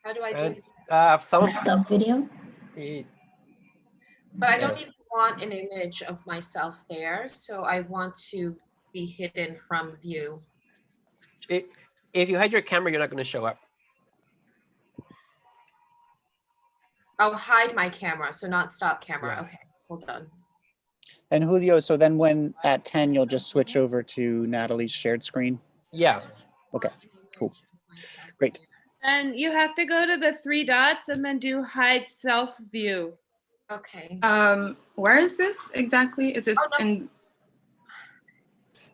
How do I do Some Stop video. But I don't even want an image of myself there, so I want to be hidden from view. If you hide your camera, you're not going to show up. I'll hide my camera, so not stop camera. Yeah. Okay, hold on. And Julio, so then when at 10, you'll just switch over to Natalie's shared screen? Yeah. Okay, cool. Great. And you have to go to the 3 dots and then do hide self view. Okay. Where is this exactly? Is this in?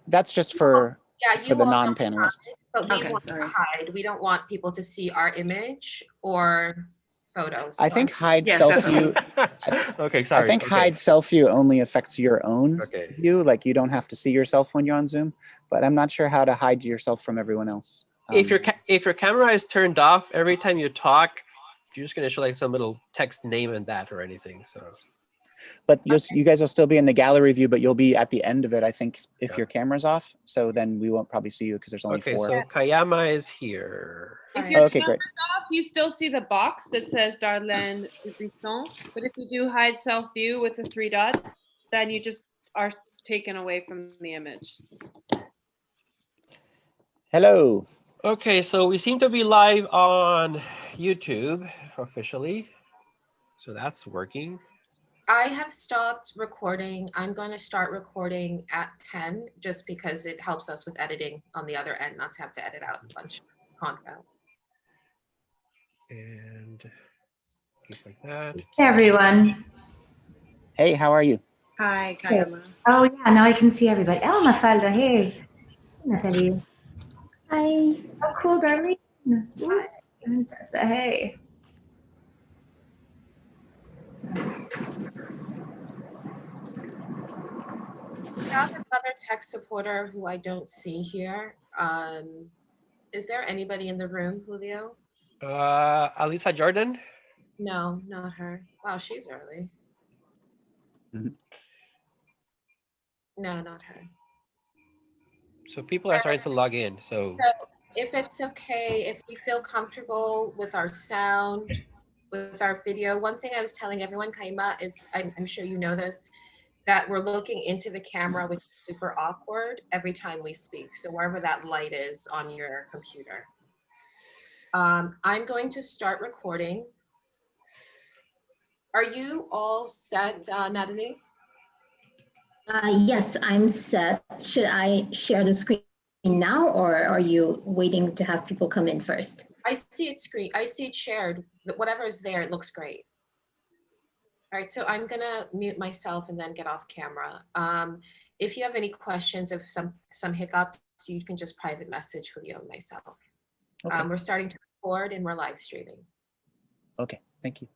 That's just for you the all don't non-panelists. hide, but we Okay, want sorry. to hide. We don't want people to see our image or photos. I So think hide Yes, self-view. Okay, sorry. I think okay. hide self-view only affects your own Okay. view. Like you don't have to see yourself when you're on Zoom, but I'm not sure how to hide yourself from everyone else. If your camera is turned off every time you talk, you're just going to show like some little text name in that or anything. So. But you guys will still be in the gallery view, but you'll be at the end of it, I think, if Yeah. your camera's off. So then we won't probably see you because there's only 4. Okay, so Kayama is here. If your Okay, camera's great. off, you still see the box that says Darlene Rezistans. But if you do hide self view with the 3 dots, then you just are taken away from the image. Hello. Okay, so we seem to be live on YouTube officially. So that's working. I have stopped recording. I'm going to start recording at 10 just because it helps us with editing on the other end, not to have to edit out a bunch of content. And just like that. Hey, everyone. Hey, how are you? Hi, Kayama. Oh, yeah, now I can see everybody. Oh, Mafalda, hey. Natalie. Hi. Oh, cool, darling. Hi. And Tessa, hey. We have another tech supporter who I don't see here. Is there anybody in the room, Julio? Alisa Jordan. No, not her. Wow, she's early. Mhm. No, not her. So people are starting to log in. So So if it's okay, if we feel comfortable with our sound, with our video, one thing I was telling everyone, Kaima, is I'm sure you know this, that we're looking into the camera, which is super awkward every time we speak. So wherever that light is on your computer. I'm going to start recording. Are you all set, Natalie? Yes, I'm set. Should I share the screen now, or are you waiting to have people come in first? I see it I see it shared. Whatever is there, it looks great. All right, so I'm gonna mute myself and then get off camera. If you have any questions of some hiccups, you can just private message Julio and myself. Okay. We're starting to record and we're live streaming. Okay, thank you.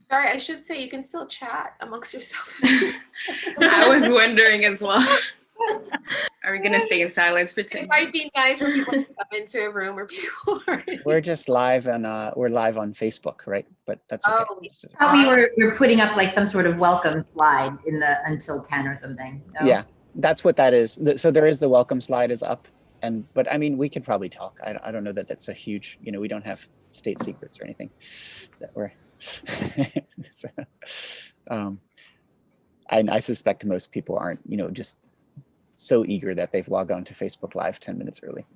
Sorry, I should say you can still chat amongst yourself. I was wondering as well. Are we gonna stay in silence for 10 It might be nice for people to come into a room where people are. We're just live on we're live on Facebook, right? But that's okay. Oh, I thought we were putting up like some sort of welcome slide in the until 10 or something. No? Yeah, that's what that is. So there is the welcome slide is up, but I mean we could probably talk. I don't know that that's a huge. We don't have state secrets or anything that we're. So, I suspect most people aren't, just so eager that they've logged on to Facebook Live 10 minutes early.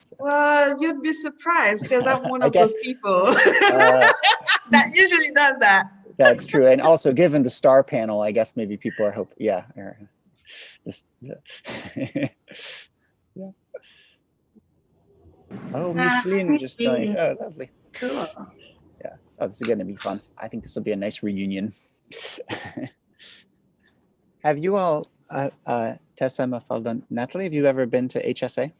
So. Well, you'd be surprised because I'm one of guess, those people that usually does that. That's true. And also given the star panel, I guess maybe people are hoping, yeah. Yeah. Oh, Micheline just joined. Oh, lovely. Cool. Yeah. Oh, this is going to be fun. I think this will be a nice reunion. Have you all, Tessa, Mafalda, Natalie, have you ever been to HSA?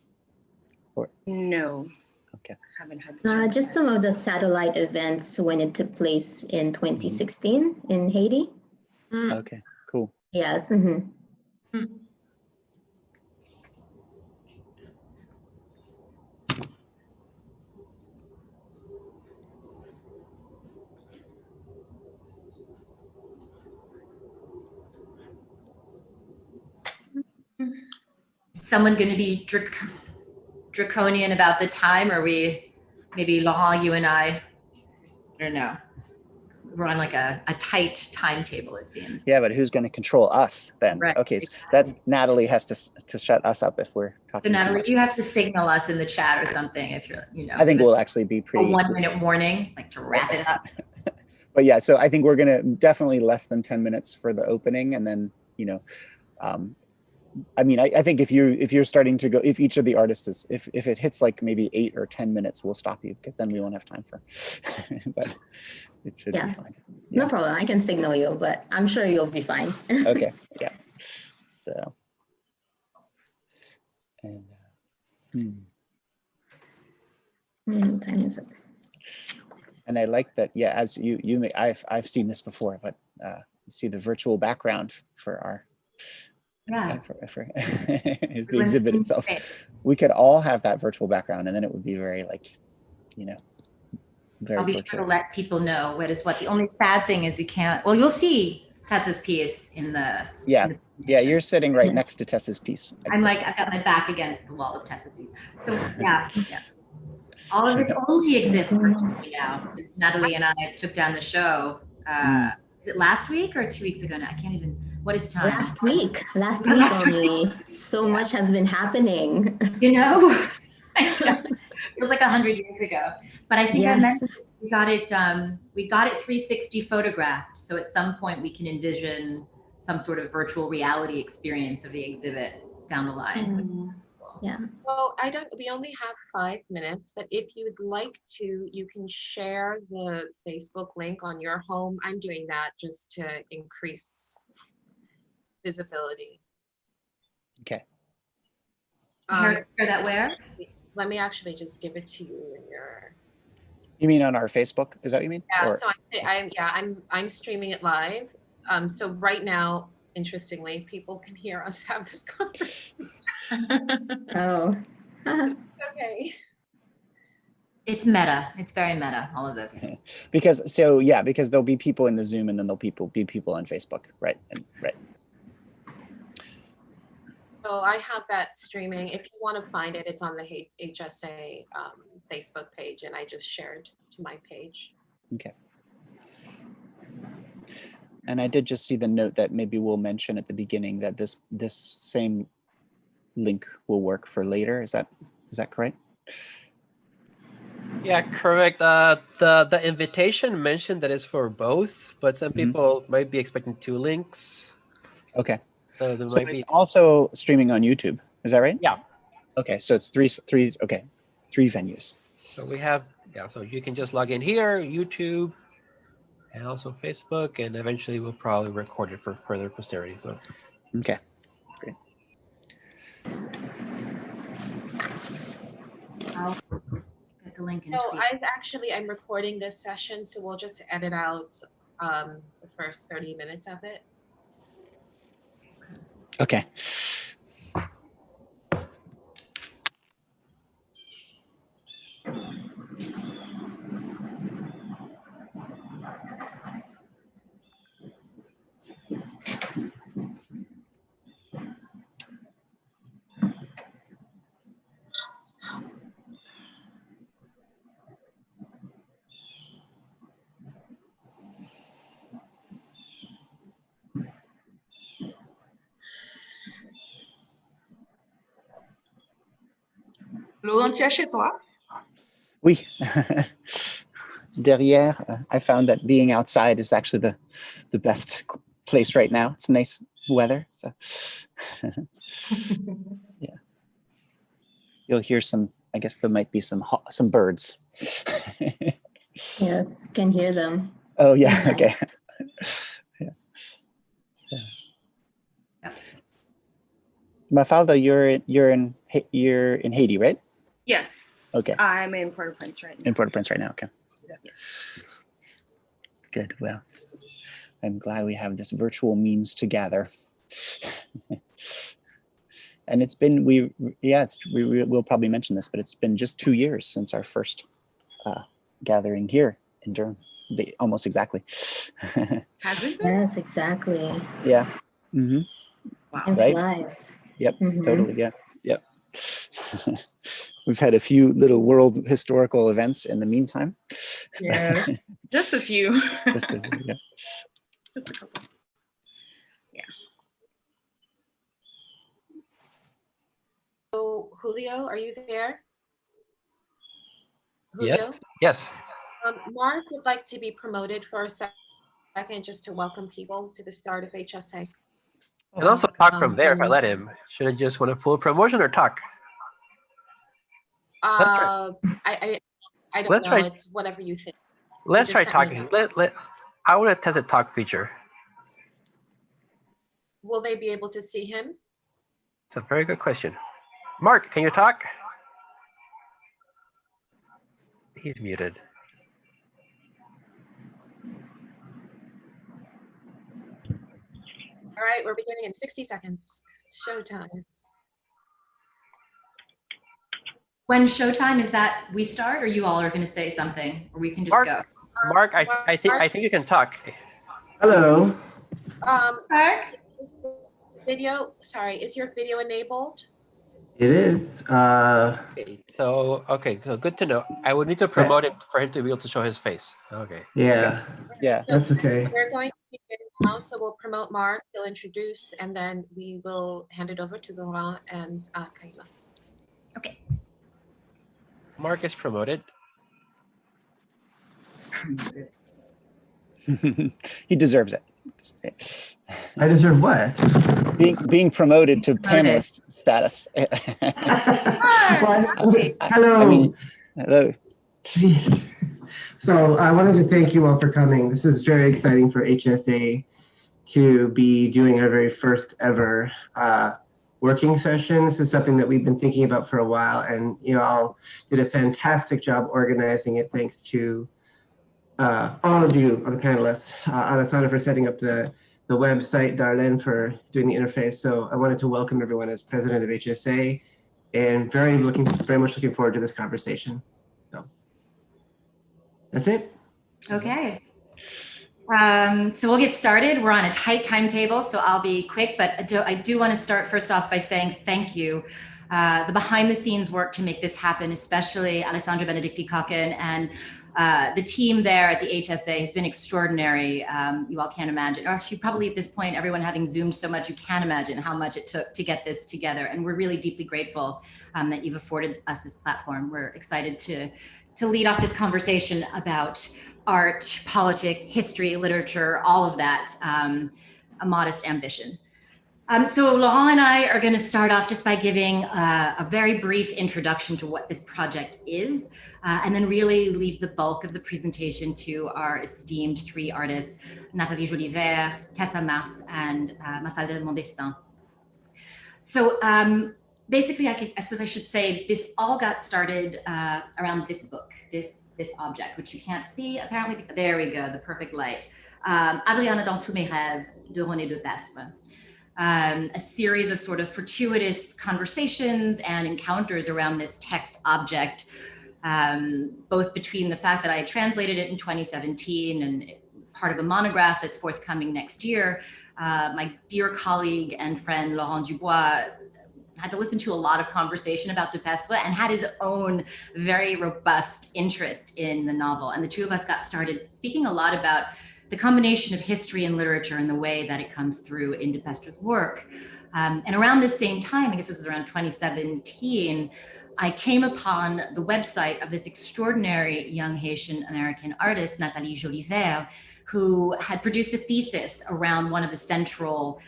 No. Okay. Haven't had the chance Just yet. some of the satellite events when it took place in 2016 in Haiti. Okay, cool. Yes. Someone going to be draconian about the time? Or we, maybe Laurent, you and I don't know. We're on like a tight timetable, it seems. Yeah, but who's going to control us then? Right, Okay, so that's Natalie has to shut us up if we're talking So too Natalie, much. you have to signal us in the chat or something if you're, I think give us we'll actually be a pretty. 1 minute warning, like to wrap it up. But yeah, so I think we're going to definitely less than 10 minutes for the opening, and then I mean, I think if you're starting to go, if each of the artists is, if it hits like maybe 8 or 10 minutes, we'll stop you because then we won't have time for. But it should be fine. Yeah. No problem. I can signal you, but I'm sure you'll be fine. Okay. Yeah. So. And. What time is it? And I like that. Yeah, as you may, I've seen this before, but you see the virtual background for our. Yeah. Is the exhibit itself. We could all have that virtual background, and then it would be very very I'll be virtual. sure to let people know what is what. The only sad thing is we can't. Well, you'll see Tessa's piece in the. Yeah, in the yeah. You're sitting right next to Tessa's piece. I'm like, I've got my back against the wall of Tessa's piece. So yeah. All of this only exists virtually now since Natalie and I took down the show. Is it last week or 2 weeks ago now? I can't even. What is time? Last week only. So much has been happening. It was like 100 years ago. But I think I mentioned we got it 360 photographed. So at some point we can envision some sort of virtual reality experience of the exhibit down the line. Yeah. Well, we only have 5 minutes, but if you'd like to, you can share the Facebook link on your home. I'm doing that just to increase visibility. Okay. Share that where? Let me actually just give it to you in your. You mean on our Facebook? Is that what you mean? Yeah. Or... So I'm streaming it live. So right now, interestingly, people can hear us have this conversation. Oh. Okay. It's meta. It's very meta, all of this. Because there'll be people in the Zoom, and then there'll be people on Facebook, right? Right. So I have that streaming. If you want to find it, it's on the HSA Facebook page, and I just shared to my page. Okay. And I did just see the note that maybe we'll mention at the beginning that this same link will work for later. Is that correct? Yeah, correct. The invitation mentioned that it's for both, but some people might be expecting 2 links. Okay. So there So might it's be also streaming on YouTube. Is that right? Yeah. Okay, so it's three venues. So we have so you can just log in here, YouTube, and also Facebook, and eventually we'll probably record it for further posterity. So okay, great. I'll get the link and No, tweet. I'm recording this session, so we'll just edit out the first 30 minutes of it. Okay. Laurent, tu es chez toi? Oui. Derrière, I found that being outside is actually the best place right now. It's nice weather, so yeah. You'll hear some. I guess there might be some birds. Yes, can hear them. Oh yeah. Yeah. Okay. Yeah. Mafalda, you're in Haiti, right? Yes. Okay. I'm in Port-au-Prince right now. In Port-au-Prince right now. Okay. Yeah. Good. Well, I'm glad we have this virtual means to gather. And it's been we'll probably mention this, but it's been just 2 years since our first gathering here in Durham. Almost exactly. Has it been? Yes, exactly. Yeah. Mm-hmm. Wow. Time Right? flies. Yep. Mhm. Totally. Yeah. Yep. We've had a few little world historical events in the meantime. Yes. Just a few. Just to, yeah. Just a couple. Yeah. So Julio, are you there? Julio? Yes. Yes. Mark would like to be promoted for a second just to welcome people to the start of HSA. And also talk from there if I and- let him. Should I just want a full promotion or talk? Let's try. I don't Let's know. try. It's whatever you think. Let's just try sent me a talking. note. I want to test a talk feature. Will they be able to see him? It's a very good question. Mark, can you talk? He's muted. All right, we're beginning in 60 seconds. Showtime. When showtime is that we start, or you all are going to say something, or we can just Mark, go? Mark, I think you can talk. Hello. Mark? Video, sorry, is your video enabled? It is. Okay, so good to know. I would need to promote him for him to be able to show his face. Okay. Yeah. Yeah. So That's okay. we're going to begin now, so we'll promote Mark, he'll introduce, and then we will hand it over to Laurent and Kaima. Okay. Mark is promoted. He deserves it. I deserve what? Being promoted to panelist status. Hello. I mean, hello. So I wanted to thank you all for coming. This is very exciting for HSA to be doing our very first ever working session. This is something that we've been thinking about for a while, and you all did a fantastic job organizing it. Thanks to all of you, all the panelists, Alessandra for setting up the website, Darlene for doing the interface. So I wanted to welcome everyone as president of HSA, and very much looking forward to this conversation. So that's it. Okay. So we'll get started. We're on a tight timetable, so I'll be quick, but I do want to start first off by saying thank you. The behind the scenes work to make this happen, especially Alessandra Benedicti-Cocken and the team there at the HSA has been extraordinary. You all can't imagine, or you probably at this point, everyone having Zoomed so much, you can't imagine how much it took to get this together. And we're really deeply grateful that you've afforded us this platform. We're excited to lead off this conversation about art, politics, history, literature, all of that, a modest ambition. So Laurent and I are going to start off just by giving a very brief introduction to what this project is, and then really leave the bulk of the presentation to our esteemed three artists, Natalie Jolieberg, Tessa Mars, and Mafalda Mondestin. So basically, I suppose I should say this all got started around this book, this object, which you can't see apparently. There we go, the perfect light. Adriana dans tous mes rêves de René de Pestre. A series of sort of fortuitous conversations and encounters around this text object, both between the fact that I translated it in 2017 and it was part of a monograph that's forthcoming next year. My dear colleague and friend Laurent Dubois had to listen to a lot of conversation about de Pestre and had his own very robust interest in the novel. And the two of us got started speaking a lot about the combination of history and literature and the way that it comes through in de Pestre's work. And around the same time, I guess this was around 2017, I came upon the website of this extraordinary young Haitian American artist, Natalie Jolieberg, who had produced a thesis around one of the central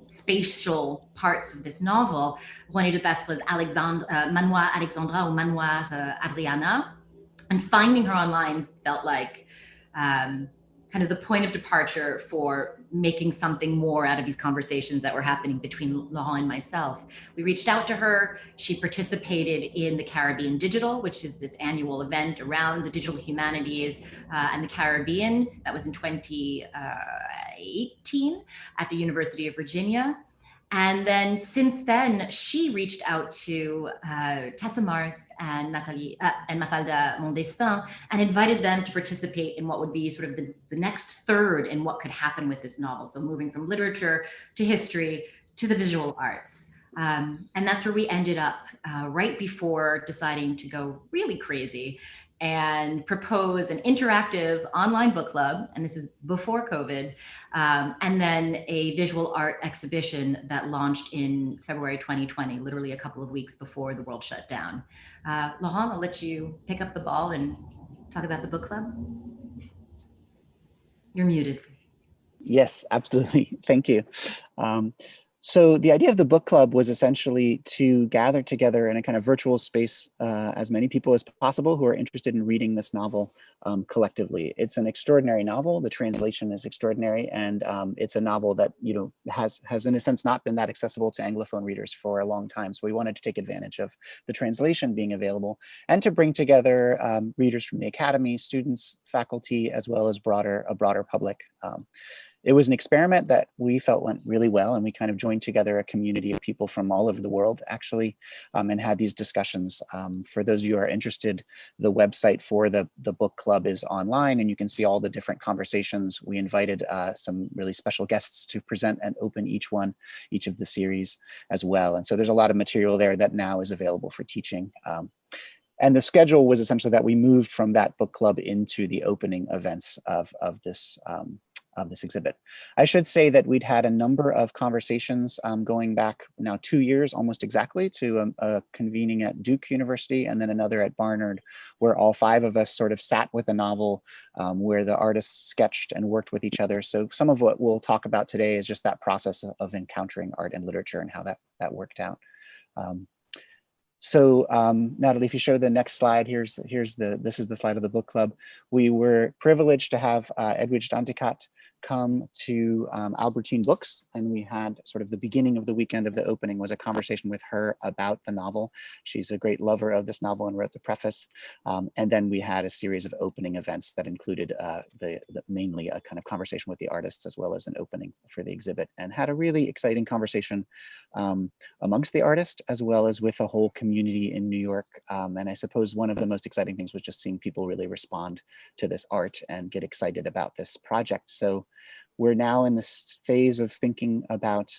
spatial parts of this novel, René de Pestre's Manoir Alexandra or Manoir Adriana. And finding her online felt like kind of the point of departure for making something more out of these conversations that were happening between Laurent and myself. We reached out to her. She participated in the Caribbean Digital, which is this annual event around the digital humanities and the Caribbean. That was in 2018 at the University of Virginia. And then since then, she reached out to Tessa Mars and Natalie and Mafalda Mondestin and invited them to participate in what would be sort of the next third in what could happen with this novel. So moving from literature to history to the visual arts. And that's where we ended up right before deciding to go really crazy and propose an interactive online book club, and this is before COVID, and then a visual art exhibition that launched in February 2020, literally a couple of weeks before the world shut down. Laurent, I'll let you pick up the ball and talk about the book club. You're muted. Yes, absolutely. Thank you. So the idea of the book club was essentially to gather together in a kind of virtual space as many people as possible who are interested in reading this novel collectively. It's an extraordinary novel. The translation is extraordinary, and it's a novel that has in a sense not been that accessible to Anglophone readers for a long time. So we wanted to take advantage of the translation being available and to bring together readers from the academy, students, faculty, as well as a broader public. It was an experiment that we felt went really well, and we kind of joined together a community of people from all over the world, actually, and had these discussions. For those of you who are interested, the website for the book club is online, and you can see all the different conversations. We invited some really special guests to present and open each of the series as well. And so there's a lot of material there that now is available for teaching. And the schedule was essentially that we moved from that book club into the opening events of this exhibit. I should say that we'd had a number of conversations going back now 2 years almost exactly to a convening at Duke University and then another at Barnard, where all 5 of us sort of sat with a novel where the artists sketched and worked with each other. So some of what we'll talk about today is just that process of encountering art and literature and how that worked out. So Natalie, if you show the next slide, this is the slide of the book club. We were privileged to have Edwidge Danticat come to Albertine Books, and we had sort of the beginning of the weekend of the opening was a conversation with her about the novel. She's a great lover of this novel and wrote the preface. And then we had a series of opening events that included mainly a kind of conversation with the artists as well as an opening for the exhibit, and had a really exciting conversation amongst the artists as well as with a whole community in New York. And I suppose one of the most exciting things was just seeing people really respond to this art and get excited about this project. So we're now in this phase of thinking about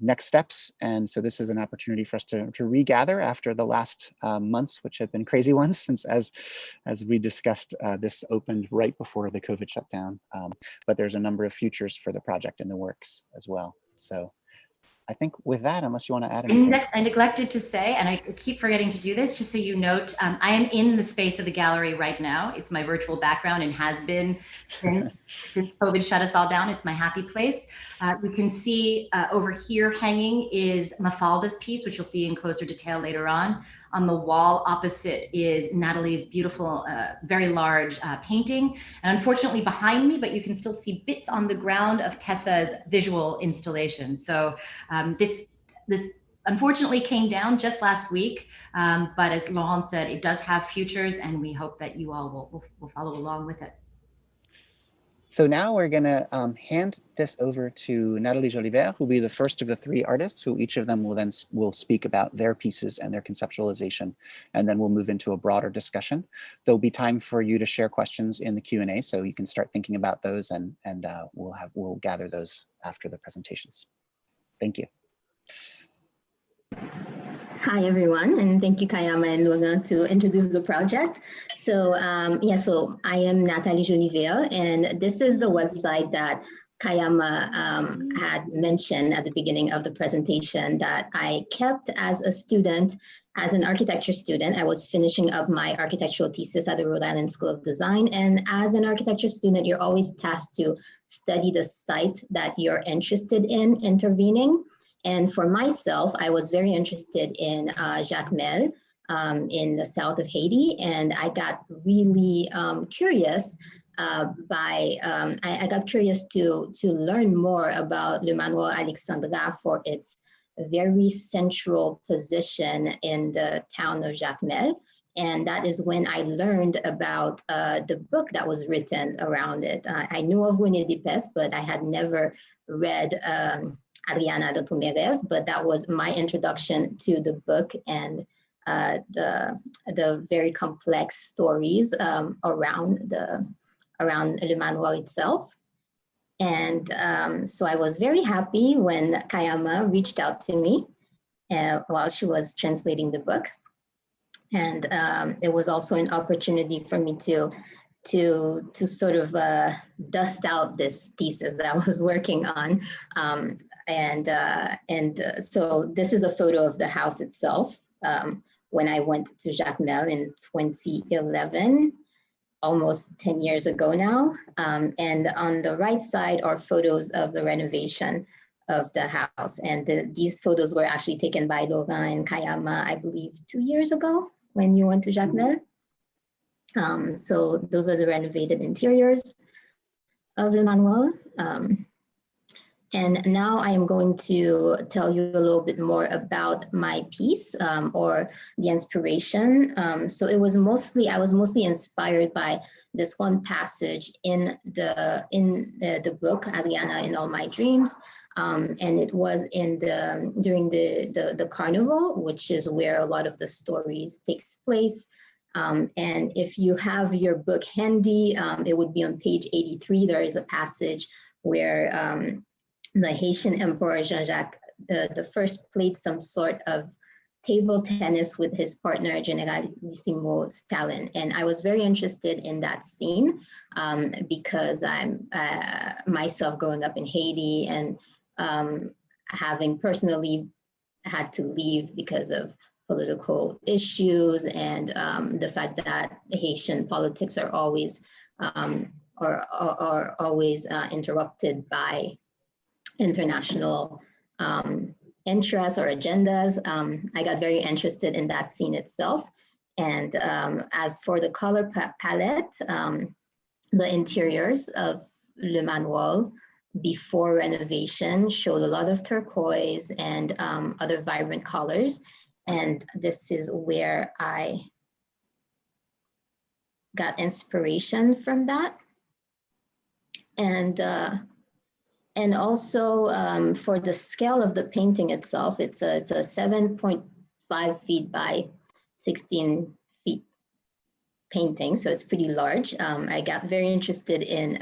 next steps. And so this is an opportunity for us to regather after the last months, which have been crazy ones since, as we discussed, this opened right before the COVID shutdown. But there's a number of futures for the project in the works as well. So I think with that, unless you want to add anything. I neglected to say, and I keep forgetting to do this, just so you note, I am in the space of the gallery right now. It's my virtual background and has been since COVID shut us all down. It's my happy place. We can see over here hanging is Mafalda's piece, which you'll see in closer detail later on. On the wall opposite is Natalie's beautiful, very large painting. And unfortunately behind me, but you can still see bits on the ground of Tessa's visual installation. So this unfortunately came down just last week, but as Laurent said, it does have futures, and we hope that you all will follow along with it. So now we're going to hand this over to Natalie Jolieberg, who will be the first of the 3 artists, who each of them will speak about their pieces and their conceptualization, and then we'll move into a broader discussion. There'll be time for you to share questions in the Q&A, so you can start thinking about those, and we'll gather those after the presentations. Thank you. Hi, everyone, and thank you, Kayama and Laurent, to introduce the project. So, so I am Natalie Jolieberg, and this is the website that Kayama had mentioned at the beginning of the presentation that I kept as a student, as an architecture student. I was finishing up my architectural thesis at the Rhode Island School of Design, and as an architecture student, you're always tasked to study the site that you're interested in intervening. And for myself, I was very interested in Jacques Mel, in the south of Haiti, and I got really curious I got curious to learn more about Le Manoir Alexandra for its very central position in the town of Jacmel. And that is when I learned about the book that was written around it. I knew of René Dépès, but I had never read Adriana de Toumerev, but that was my introduction to the book and the very complex stories around Le Manoir itself. And so I was very happy when Kayama reached out to me while she was translating the book. And it was also an opportunity for me to sort of dust out this thesis that I was working on. So this is a photo of the house itself when I went to Jacmel in 2011, almost 10 years ago now. And on the right side are photos of the renovation of the house. And these photos were actually taken by Laurent and Kayama, I believe 2 years ago when you went to Jacmel. So those are the renovated interiors of Le Manoir. And now I am going to tell you a little bit more about my piece or the inspiration. So I was mostly inspired by this one passage in the book, Adriana in All My Dreams. And it was during the carnival, which is where a lot of the stories takes place. And if you have your book handy, it would be on page 83. There is a passage where the Haitian Emperor Jean-Jacques the First played some sort of table tennis with his partner Generalissimo Stalin. And I was very interested in that scene because I'm myself growing up in Haiti and having personally had to leave because of political issues and the fact that Haitian politics are always interrupted by international interests or agendas. I got very interested in that scene itself. And as for the color palette, the interiors of Le Manoir before renovation showed a lot of turquoise and other vibrant colors. And this is where I got inspiration from that. And also for the scale of the painting itself, it's a 7.5 feet by 16 feet painting, so it's pretty large. I got very interested in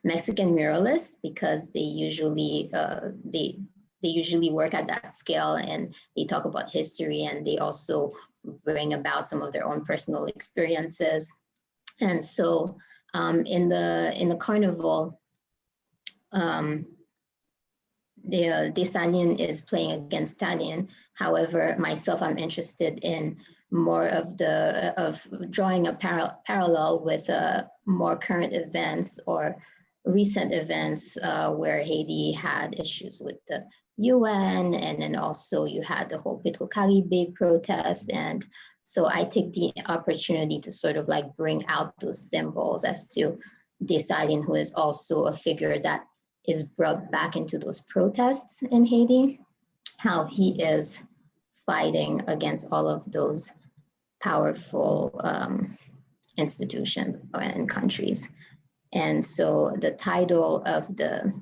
Mexican muralists because they usually work at that scale and they talk about history and they also bring about some of their own personal experiences. And so in the carnival, Dessalines is playing against Stalin. However, myself, I'm interested in more of drawing a parallel with more current events or recent events where Haiti had issues with the UN, and then also you had the whole Petro-Caribe protest. And so I take the opportunity to sort of like bring out those symbols as to Dessalines, who is also a figure that is brought back into those protests in Haiti, how he is fighting against all of those powerful institutions and countries. And so the title of the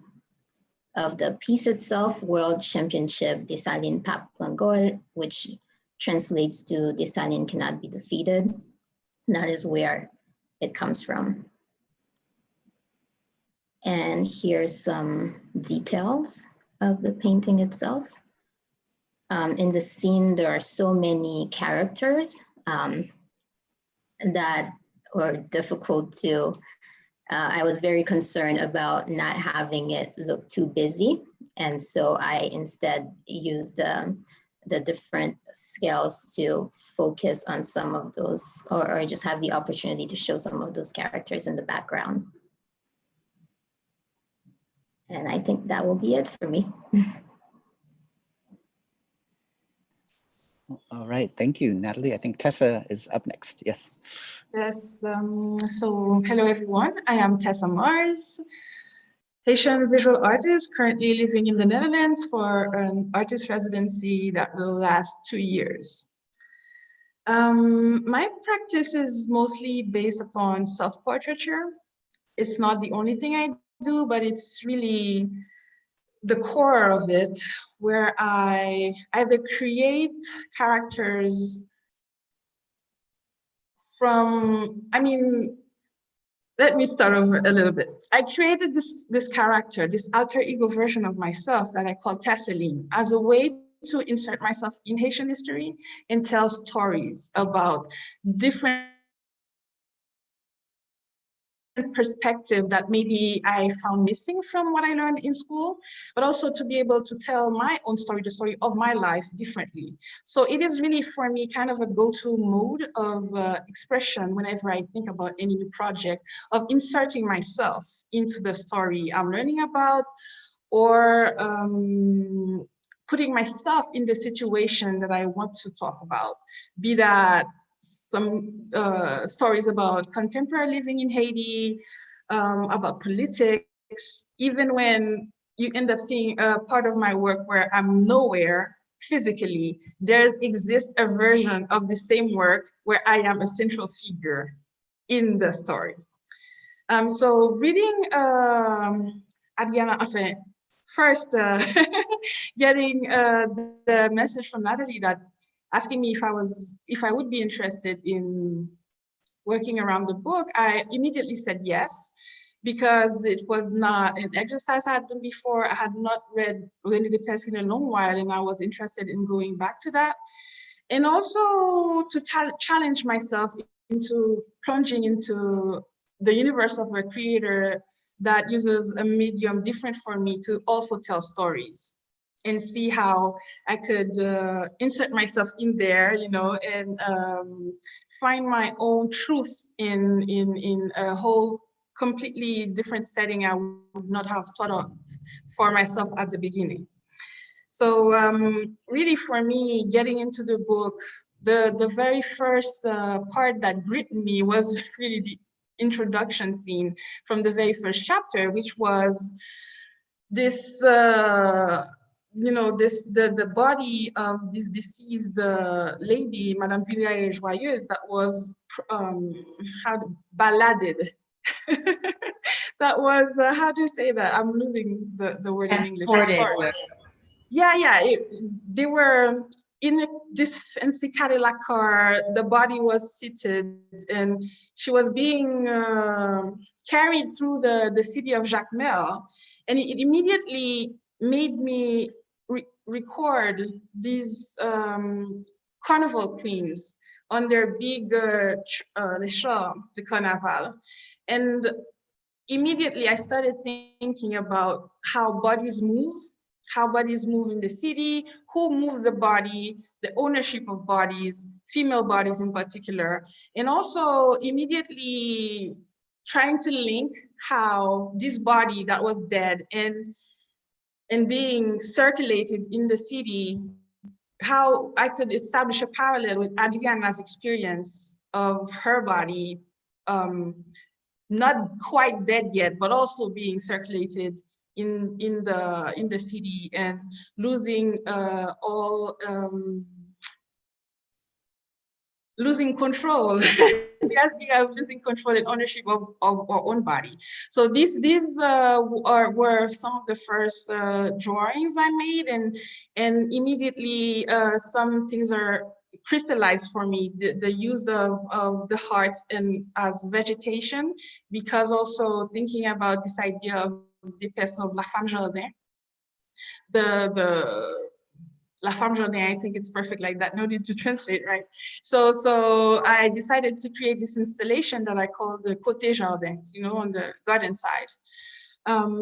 piece itself, World Championship Dessalines Pape Pangol, which translates to Dessalines cannot be defeated. That is where it comes from. And here's some details of the painting itself. In the scene, there are so many characters that were difficult to, I was very concerned about not having it look too busy. And so I instead used the different scales to focus on some of those, or just have the opportunity to show some of those characters in the background. And I think that will be it for me. All right, thank you, Natalie. I think Tessa is up next. Yes. Yes, so hello everyone. I am Tessa Mars, Haitian visual artist currently living in the Netherlands for an artist residency that will last 2 years. My practice is mostly based upon self-portraiture. It's not the only thing I do, but it's really the core of it, where I either create characters from, let me start over a little bit. I created this character, this alter ego version of myself that I call Tesseline, as a way to insert myself in Haitian history and tell stories about different perspective that maybe I found missing from what I learned in school, but also to be able to tell my own story, the story of my life differently. So it is really for me kind of a go-to mode of expression whenever I think about any new project, of inserting myself into the story I'm learning about, or putting myself in the situation that I want to talk about, be that some stories about contemporary living in Haiti, about politics, even when you end up seeing a part of my work where I'm nowhere physically, there exists a version of the same work where I am a central figure in the story. So reading Adriana, first getting the message from Natalie that asking me if I would be interested in working around the book, I immediately said yes, because it was not an exercise I had done before. I had not read René de Pesque in a long while, and I was interested in going back to that. And also to challenge myself into plunging into the universe of a creator that uses a medium different for me to also tell stories, and see how I could insert myself in there, and find my own truth in a whole completely different setting I would not have thought of for myself at the beginning. So really for me, getting into the book, the very first part that gripped me was really the introduction scene from the very first chapter, which was this the body of this deceased lady, Madame Villiers-Joyeuse, that was balladed. That was how do you say that? I'm losing the word in English. I'm sorry. Yeah. They were in this fancy Cadillac car. The body was seated, and she was being carried through the city of Jacmel, and it immediately made me record these carnival queens on their big les chars de carnaval, and immediately I started thinking about how bodies move in the city, who moves the body, the ownership of bodies, female bodies in particular, and also immediately trying to link how this body that was dead and being circulated in the city, how I could establish a parallel with Adriana's experience of her body, not quite dead yet, but also being circulated in the city and losing losing control, the idea of losing control and ownership of our own body. So these were some of the first drawings I made, and immediately some things are crystallized for me, the use of the heart and as vegetation, because also thinking about this idea of the person of La Femme Jardin, the La Femme Jardin, I think it's perfect like that, no need to translate, right? So I decided to create this installation that I call the Côté Jardin, on the garden side.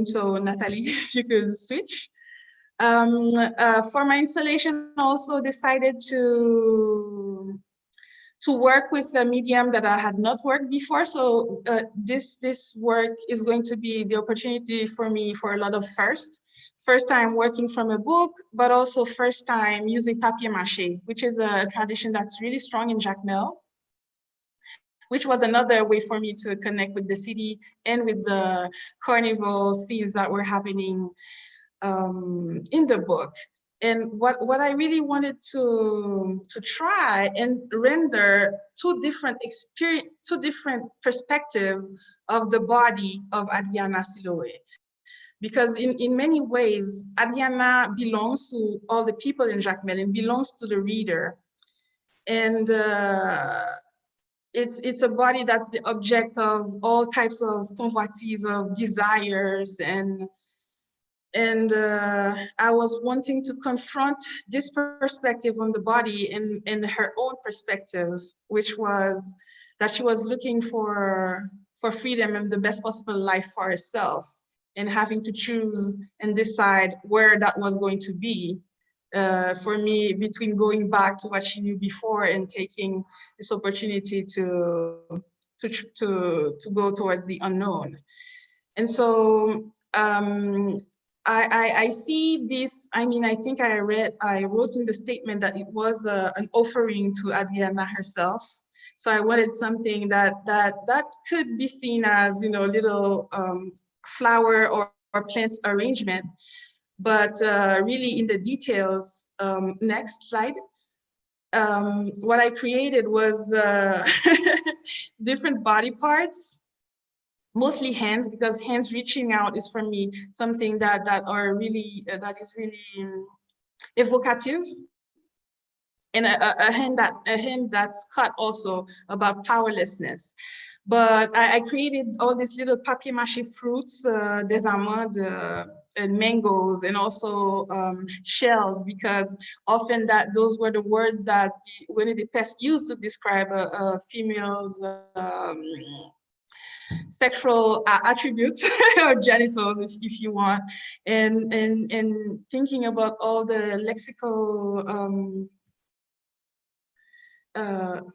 So Natalie, if you could switch. For my installation, also decided to to work with a medium that I had not worked before. So this work is going to be the opportunity for me for a lot of first time working from a book, but also first time using papier-mâché, which is a tradition that's really strong in Jacmel, which was another way for me to connect with the city and with the carnival scenes that were happening in the book. And what I really wanted to try and render two different perspectives of the body of Adriana Siloé. Because in many ways, Adriana belongs to all the people in Jacmel and belongs to the reader. And it's a body that's the object of all types of convoitises, of desires, and I was wanting to confront this perspective on the body and her own perspective, which was that she was looking for freedom and the best possible life for herself, and having to choose and decide where that was going to be. For me, between going back to what she knew before and taking this opportunity to go towards the unknown. And so I see this. I mean, I think I wrote in the statement that it was an offering to Adriana herself. So I wanted something that could be seen as, you know, little flower or plant arrangement, but really in the details. Next slide. What I created was different body parts, mostly hands, because hands reaching out is for me something that is really evocative, and a hand that's cut also about powerlessness. But I created all these little papier-mâché fruits, des amandes, and mangoes, and also shells, because often those were the words that Winnie the Pest used to describe a female's sexual attributes or genitals, if you want, and thinking about all the lexical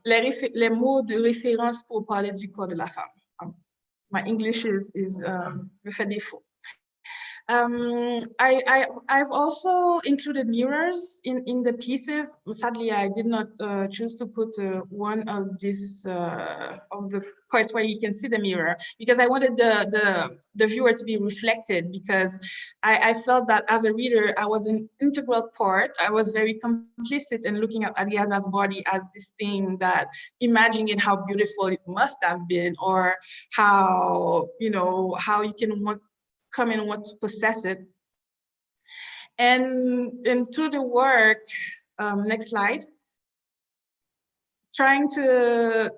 les mots de référence pour parler du corps de la femme. My English me fait défaut. I've also included mirrors in the pieces. Sadly, I did not choose to put one of these of the parts where you can see the mirror, because I wanted the viewer to be reflected, because I felt that as a reader, I was an integral part. I was very complicit in looking at Adriana's body as this thing, that imagining how beautiful it must have been, or how, you know, how you can come and want to possess it. And through the work, next slide, trying to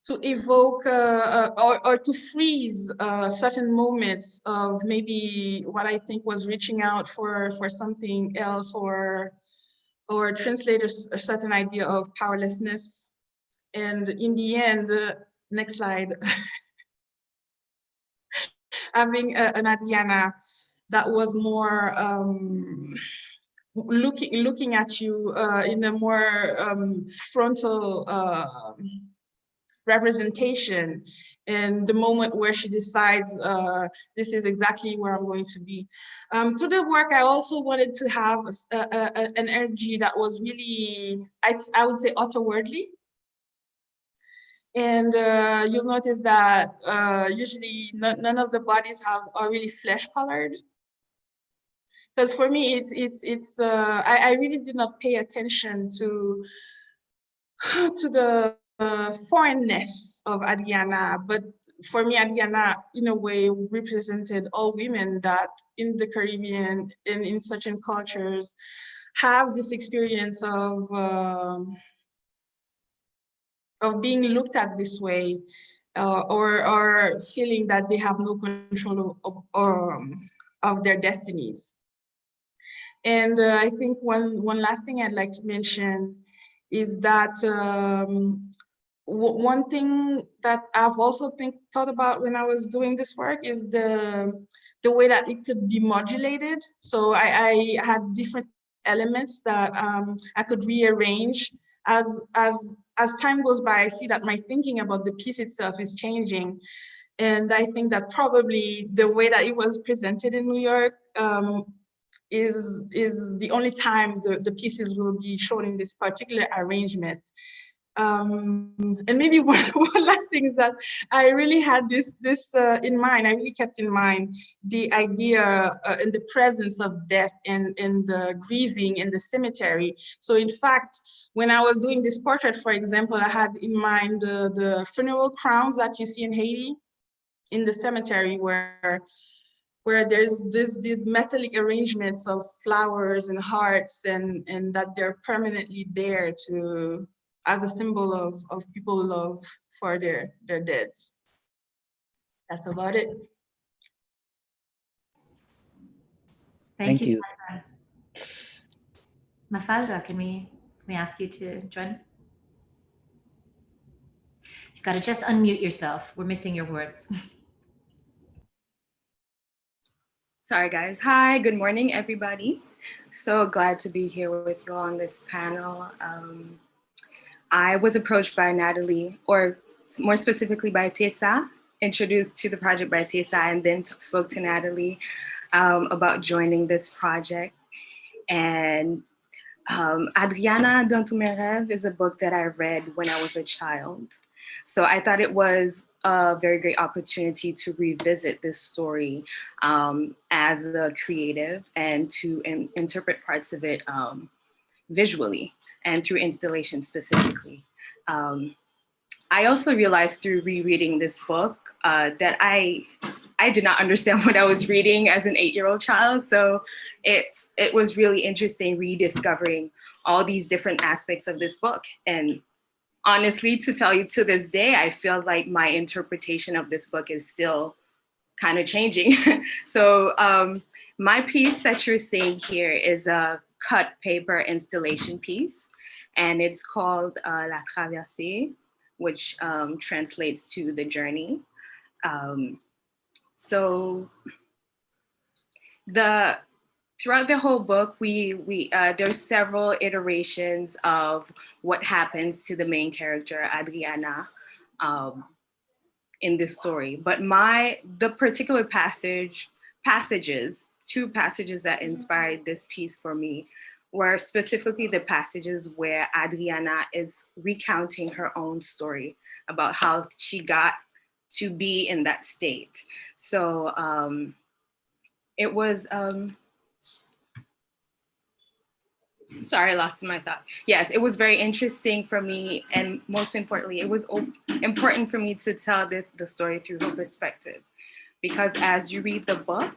evoke or to freeze certain moments of maybe what I think was reaching out for something else, or translate a certain idea of powerlessness. And in the end, next slide, having an Adriana that was more looking at you in a more frontal representation, and the moment where she decides this is exactly where I'm going to be. Through the work, I also wanted to have an energy that was really, I would say, otherworldly. And you'll notice that usually none of the bodies are really flesh colored. Because for me, I really did not pay attention to the foreignness of Adriana, but for me, Adriana, in a way, represented all women that in the Caribbean and in certain cultures have this experience of being looked at this way, or feeling that they have no control of their destinies. And I think one last thing I'd like to mention is that one thing that I've also thought about when I was doing this work is the way that it could be modulated. So I had different elements that I could rearrange as time goes by, I see that my thinking about the piece itself is changing. And I think that probably the way that it was presented in New York is the only time the pieces will be shown in this particular arrangement. And maybe one last thing is that I really had this in mind. I really kept in mind the idea and the presence of death and the grieving in the cemetery. So in fact, when I was doing this portrait, for example, I had in mind the funeral crowns that you see in Haiti, in the cemetery, where there's these metallic arrangements of flowers and hearts, and that they're permanently there to as a symbol of people love for their deads. That's about it. Thank Thank you. Sandra. Mafalda, can we ask you to join? You've got to just unmute yourself. We're missing your words. Sorry, guys. Hi, good morning, everybody. So glad to be here with you all on this panel. I was approached by Natalie, or more specifically by Tessa, introduced to the project by Tessa, and then spoke to Natalie about joining this project. And Adriana dans tous mes rêves is a book that I read when I was a child. So I thought it was a very great opportunity to revisit this story as a creative and to interpret parts of it visually and through installation specifically. I also realized through rereading this book that I did not understand what I was reading as an 8-year-old child. So it was really interesting rediscovering all these different aspects of this book. And honestly, to tell you, to this day, I feel like my interpretation of this book is still kind of changing. So my piece that you're seeing here is a cut paper installation piece, and it's called La Traversée, which translates to the journey. So throughout the whole book, there's several iterations of what happens to the main character, Adriana, in this story. But the particular passages, 2 passages that inspired this piece for me were specifically the passages where Adriana is recounting her own story about how she got to be in that state. So it was, sorry, I lost my thought. Yes, it was very interesting for me, and most importantly, it was important for me to tell the story through her perspective, because as you read the book,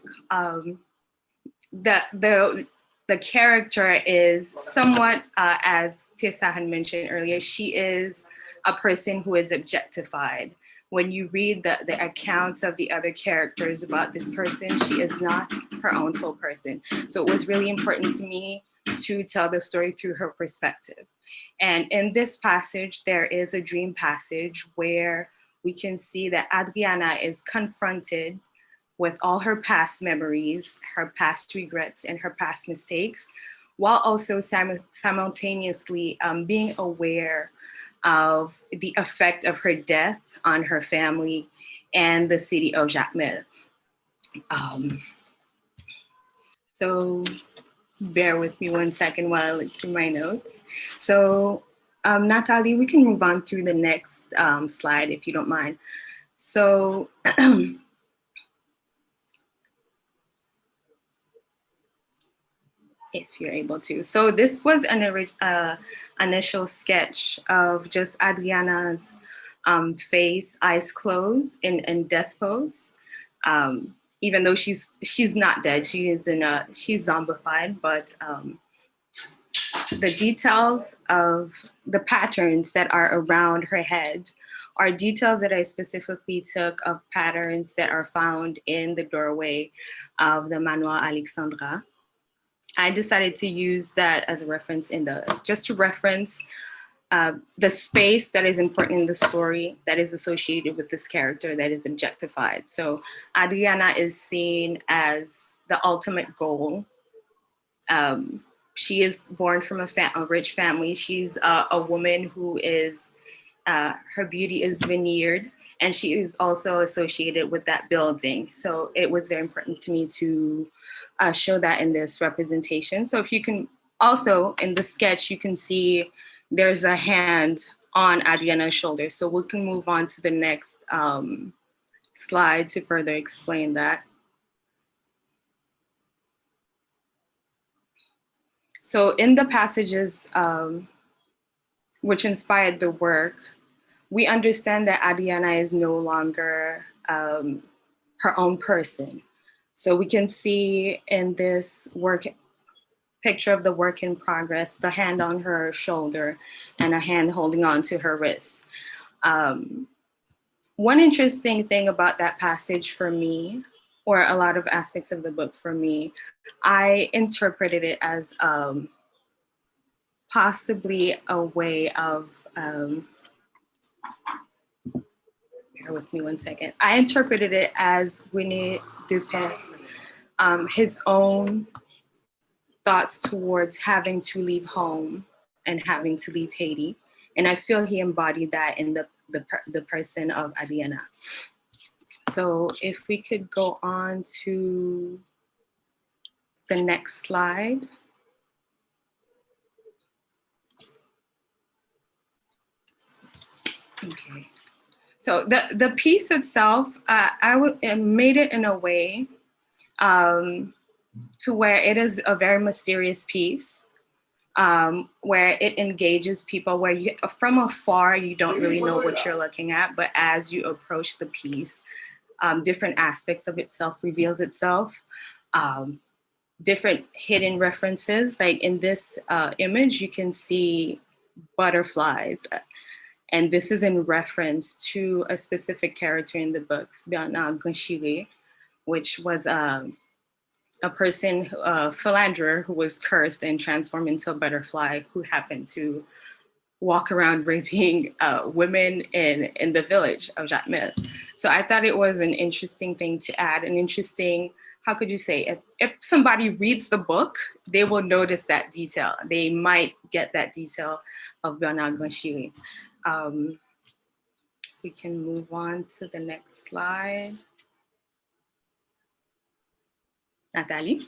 the character is somewhat, as Tessa had mentioned earlier, she is a person who is objectified. When you read the accounts of the other characters about this person, she is not her own full person. So it was really important to me to tell the story through her perspective. And in this passage, there is a dream passage where we can see that Adriana is confronted with all her past memories, her past regrets, and her past mistakes, while also simultaneously being aware of the effect of her death on her family and the city of Jacmel. So bear with me one second while I look through my notes. So Natalie, we can move on through the next slide if you don't mind. So if you're able to. So this was an initial sketch of just Adriana's face, eyes closed in death pose. Even though she's not dead, she's zombified, but the details of the patterns that are around her head are details that I specifically took of patterns that are found in the doorway of the Manoir Alexandra. I decided to use that as a reference just to reference the space that is important in the story that is associated with this character that is objectified. So Adriana is seen as the ultimate goal. she is born from a rich family. She's a woman who is, her beauty is veneered, and she is also associated with that building. So it was very important to me to show that in this representation. So if you can also, in the sketch, you can see there's a hand on Adriana's shoulder. So we can move on to the next slide to further explain that. So in the passages which inspired the work, we understand that Adriana is no longer her own person. So we can see in this picture of the work in progress, the hand on her shoulder and a hand holding on to her wrist. One interesting thing about that passage for me, or a lot of aspects of the book for me, I interpreted it as possibly a way of, bear with me one second. I interpreted it as Winnie Dupes, his own thoughts towards having to leave home and having to leave Haiti. And I feel he embodied that in the person of Adriana. So if we could go on to the next slide. Okay. So the piece itself, I made it in a way to where it is a very mysterious piece, where it engages people, where you, from afar, you don't really know what you're looking at, but as you approach the piece, different aspects of itself reveals itself. Different hidden references, like in this image, you can see butterflies. And this is in reference to a specific character in the books, Bernard Gonchile, which was a person, a philanderer who was cursed and transformed into a butterfly who happened to walk around raping women in the village of Jacmel. So I thought it was an interesting thing to add, an interesting, how could you say, if somebody reads the book, they will notice that detail. They might get that detail of Bernard Gonchile. We can move on to the next slide. Natalie?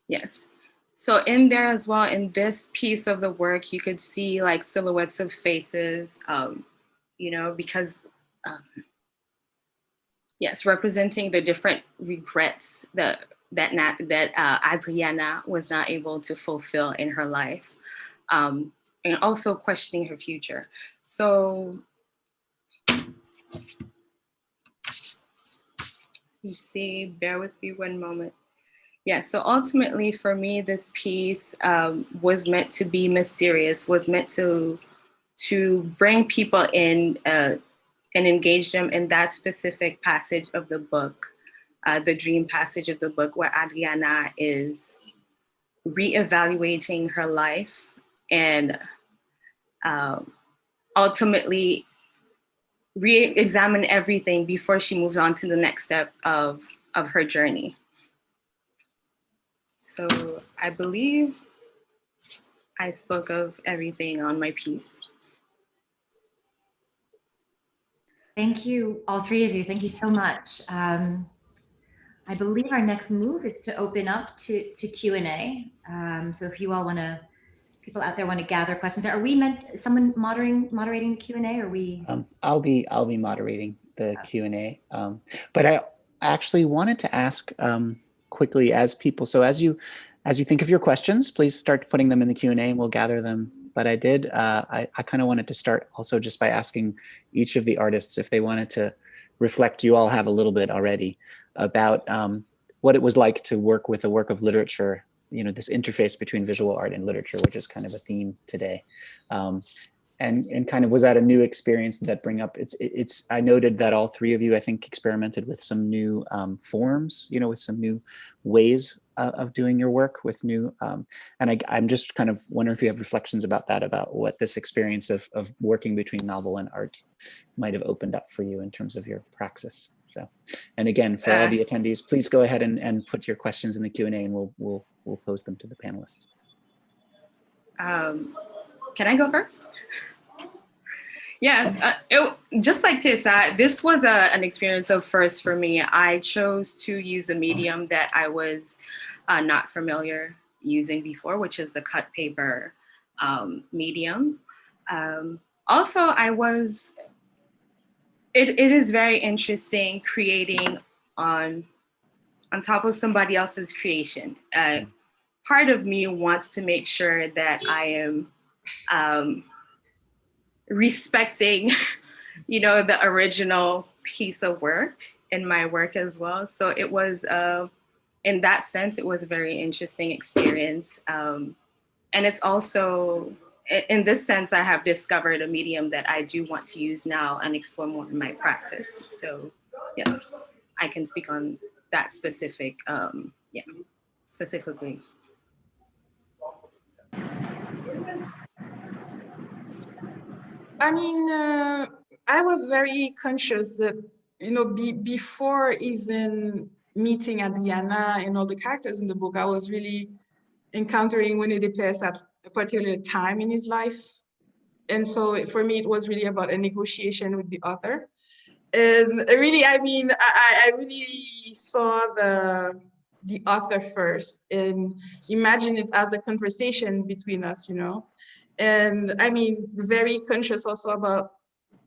Yes. So in there as well, in this piece of the work, you could see like silhouettes of faces, you know, because, yes, representing the different regrets that Adriana was not able to fulfill in her life, and also questioning her future. So, you see, bear with me one moment. Yeah, so ultimately for me, this piece was meant to be mysterious, was meant to bring people in and engage them in that specific passage of the book, the dream passage of the book, where Adriana is reevaluating her life and ultimately re-examine everything before she moves on to the next step of her journey. So I believe I spoke of everything on my piece. Thank you, all three of you. Thank you so much. I believe our next move is to open up to Q&A. So if you all want to, people out there want to gather questions, are we someone moderating the Q&A, or we? I'll be moderating the Q&A. But I actually wanted to ask quickly, as people, so as you think of your questions, please start putting them in the Q&A and we'll gather them. But I did, I kind of wanted to start also just by asking each of the artists if they wanted to reflect, you all have a little bit already, about what it was like to work with a work of literature, you know, this interface between visual art and literature, which is kind of a theme today. And kind of, was that a new experience that bring up? I noted that all three of you, I think, experimented with some new forms, with some new ways of doing your work with new, and I'm just kind of wondering if you have reflections about that, about what this experience of working between novel and art might have opened up for you in terms of your praxis. So, and again, for all the attendees, please go ahead and put your questions in the Q&A, and we'll pose them to the panelists. Can I go first? Yes, just like Tessa, this was an experience of first for me. I chose to use a medium that I was not familiar using before, which is the cut paper medium. Also, it is very interesting creating on top of somebody else's creation. Part of me wants to make sure that I am respecting, the original piece of work in my work as well. So it was, in that sense, it was a very interesting experience. And it's also, in this sense, I have discovered a medium that I do want to use now and explore more in my practice. So yes, I can speak on that specifically. I mean, I was very conscious that, before even meeting Adriana and all the characters in the book, I was really encountering Winnie the Pooh at a particular time in his life. And so for me, it was really about a negotiation with the author. And really, I mean, I really saw the author first and imagine it as a conversation between us, And I mean, very conscious also about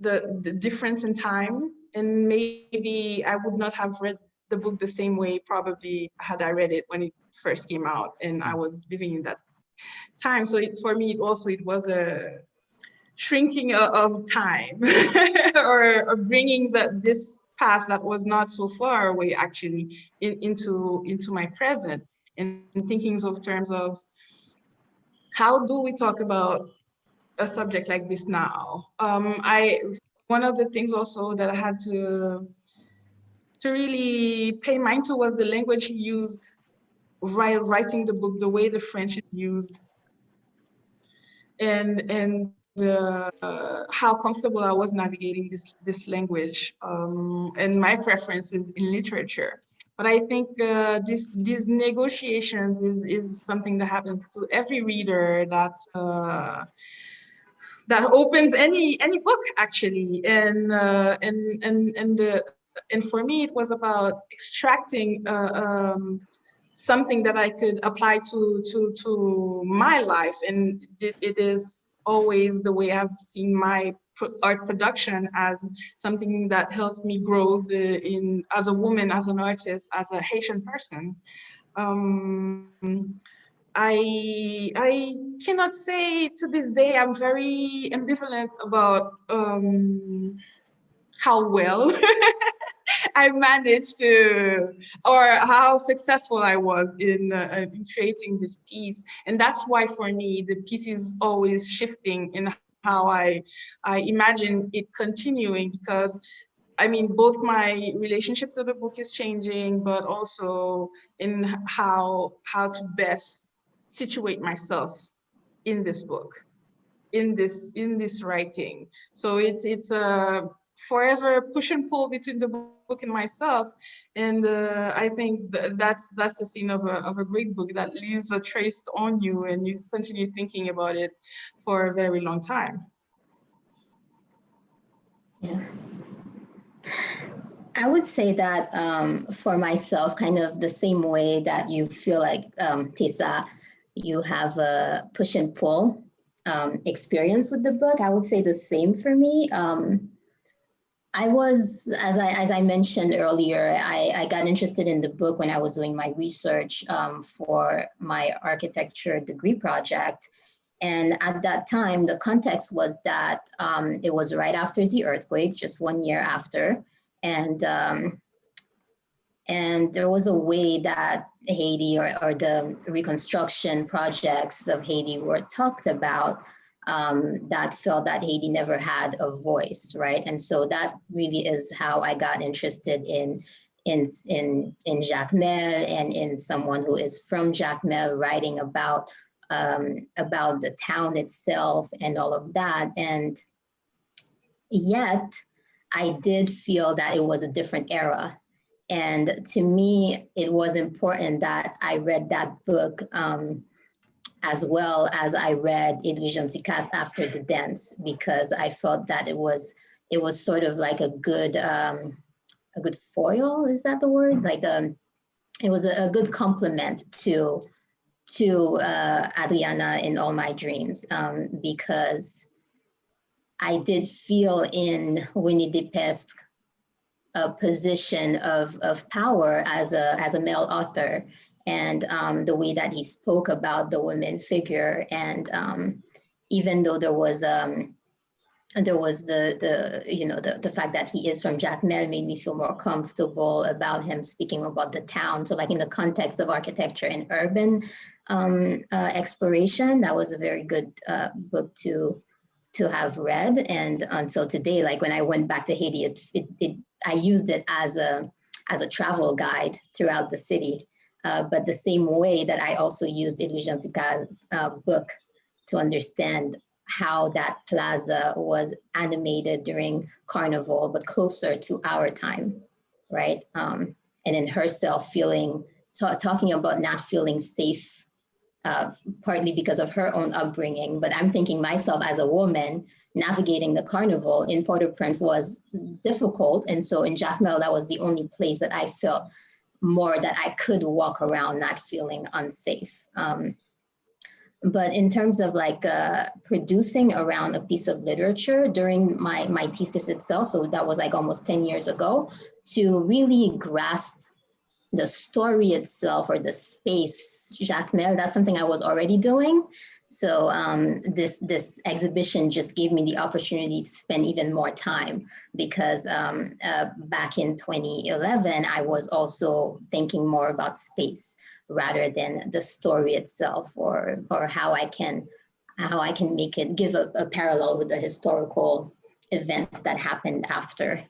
the difference in time. And maybe I would not have read the book the same way probably had I read it when it first came out and I was living in that time. So for me, it was a shrinking of time or bringing this past that was not so far away actually into my present, and thinking of terms of how do we talk about a subject like this now? One of the things also that I had to really pay mind to was the language he used while writing the book, the way the French is used, and how comfortable I was navigating this language. And my preference is in literature. But I think these negotiations is something that happens to every reader that opens any book actually, and for me it was about extracting something that I could apply to my life, and it is always the way I've seen my art production as something that helps me grow as a woman, as an artist, as a Haitian person. I cannot say to this day, I'm very ambivalent about how well I managed to, or how successful I was in creating this piece. And that's why for me, the piece is always shifting in how I imagine it continuing, because I mean, both my relationship to the book is changing, but also in how to best situate myself in this book, in this writing. So it's a forever push and pull between the book and myself, and I think that's the scene of a great book that leaves a trace on you, and you continue thinking about it for a very long time. Yeah. I would say that for myself, kind of the same way that you feel like, Tessa, you have a push and pull experience with the book. I would say the same for me. I was, as I mentioned earlier, I got interested in the book when I was doing my research for my architecture degree project. And at that time, the context was that it was right after the earthquake, just 1 year after. And there was a way that Haiti or the reconstruction projects of Haiti were talked about that felt that Haiti never had a voice, right? And so that really is how I got interested in Jacmel and in someone who is from Jacmel writing about the town itself and all of that. And yet I did feel that it was a different era. And to me, it was important that I read that book as well as I read Edwijansikas After the Dance, because I felt that it was sort of like a good foil, is that the word? Like it was a good complement to Adriana in All My Dreams, because I did feel in Winnie the Pest a position of power as a male author, and the way that he spoke about the women figure, and even though there was the fact that he is from Jacmel made me feel more comfortable about him speaking about the town. So like in the context of architecture and urban exploration, that was a very good book to have read. And until today, like when I went back to Haiti, I used it as a travel guide throughout the city. But the same way that I also used Edwijansikas' book to understand how that plaza was animated during Carnival, but closer to our time, right? And in herself talking about not feeling safe, partly because of her own upbringing, but I'm thinking myself as a woman, navigating the Carnival in Port-au-Prince was difficult. And so in Jacmel, that was the only place that I felt more that I could walk around not feeling unsafe. But in terms of like producing around a piece of literature during my thesis itself, so that was like almost 10 years ago, to really grasp the story itself or the space, Jacmel, that's something I was already doing. So this exhibition just gave me the opportunity to spend even more time, because back in 2011, I was also thinking more about space rather than the story itself, or how I can make it give a parallel with the historical events that happened after.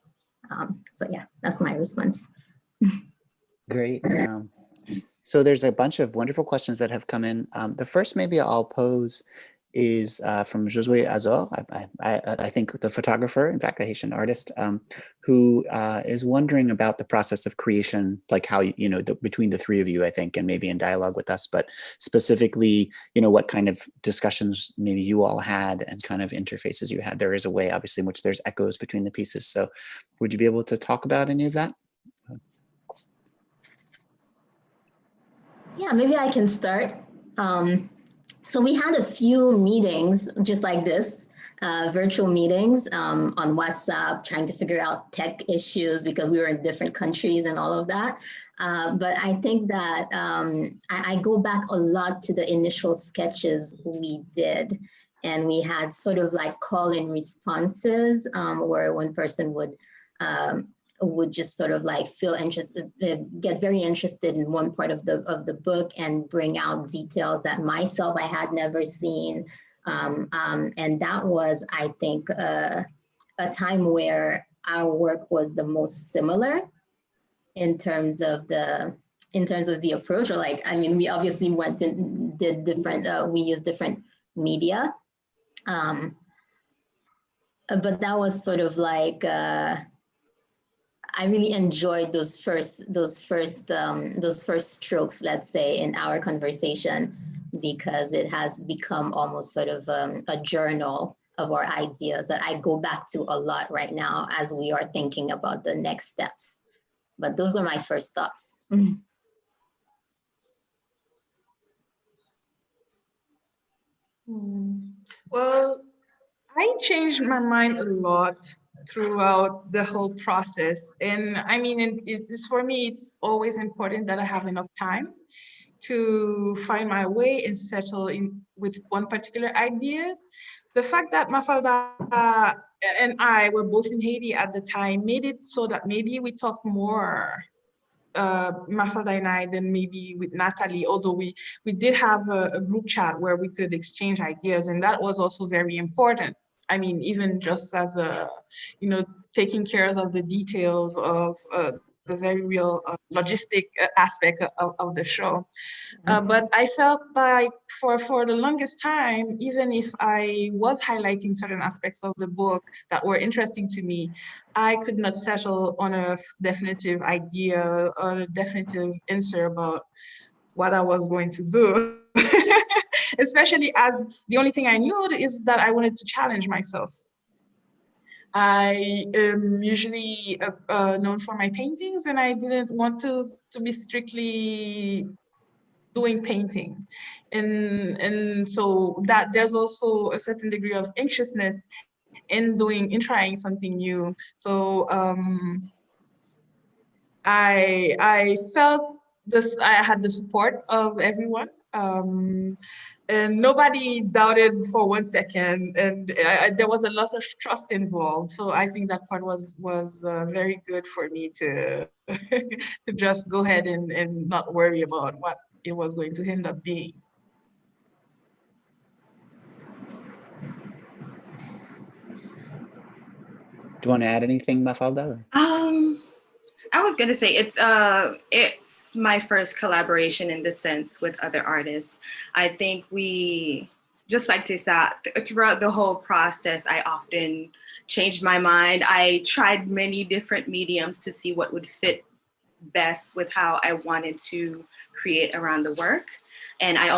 So yeah, that's my response. Great. So there's a bunch of wonderful questions that have come in. The first maybe I'll pose is from Josue Azor, I think the photographer, in fact, a Haitian artist, who is wondering about the process of creation, like how, between the three of you, I think, and maybe in dialogue with us, but specifically, what kind of discussions maybe you all had and kind of interfaces you had. There is a way, obviously, in which there's echoes between the pieces. So would you be able to talk about any of that? Yeah, maybe I can start. So we had a few meetings just like this, virtual meetings on WhatsApp, trying to figure out tech issues because we were in different countries and all of that. But I think that I go back a lot to the initial sketches we did. And we had sort of like call-in responses where one person would just sort of like feel interested, get very interested in one part of the book and bring out details that myself I had never seen. And that was, I think, a time where our work was the most similar in terms of the approach. Or like, I mean, we obviously went and did different, we used different media. But that was sort of like, I really enjoyed those first strokes, let's say, in our conversation, because it has become almost sort of a journal of our ideas that I go back to a lot right now as we are thinking about the next steps. But those are my first thoughts. Well, I changed my mind a lot throughout the whole process. And I mean, for me, it's always important that I have enough time to find my way and settle in with one particular ideas. The fact that Mafalda and I were both in Haiti at the time made it so that maybe we talked more Mafalda and I, then maybe with Natalie, although we did have a group chat where we could exchange ideas, and that was also very important. I mean, even just as a, you know, taking care of the details of the very real logistic aspect of the show. But I felt like for the longest time, even if I was highlighting certain aspects of the book that were interesting to me, I could not settle on a definitive idea or a definitive answer about what I was going to do. Especially as the only thing I knew is that I wanted to challenge myself. I am usually known for my paintings, and I didn't want to be strictly doing painting, and so that there's also a certain degree of anxiousness in trying something new. So I felt this. I had the support of everyone. And nobody doubted for 1 second, and there was a lot of trust involved. So I think that part was very good for me to to just go ahead and not worry about what it was going to end up being. Do you want to add anything, Mafalda? I was gonna say it's my first collaboration in this sense with other artists. I think we, just like Tessa, throughout the whole process, I often changed my mind. I tried many different mediums to see what would fit best with how I wanted to create around the work. And I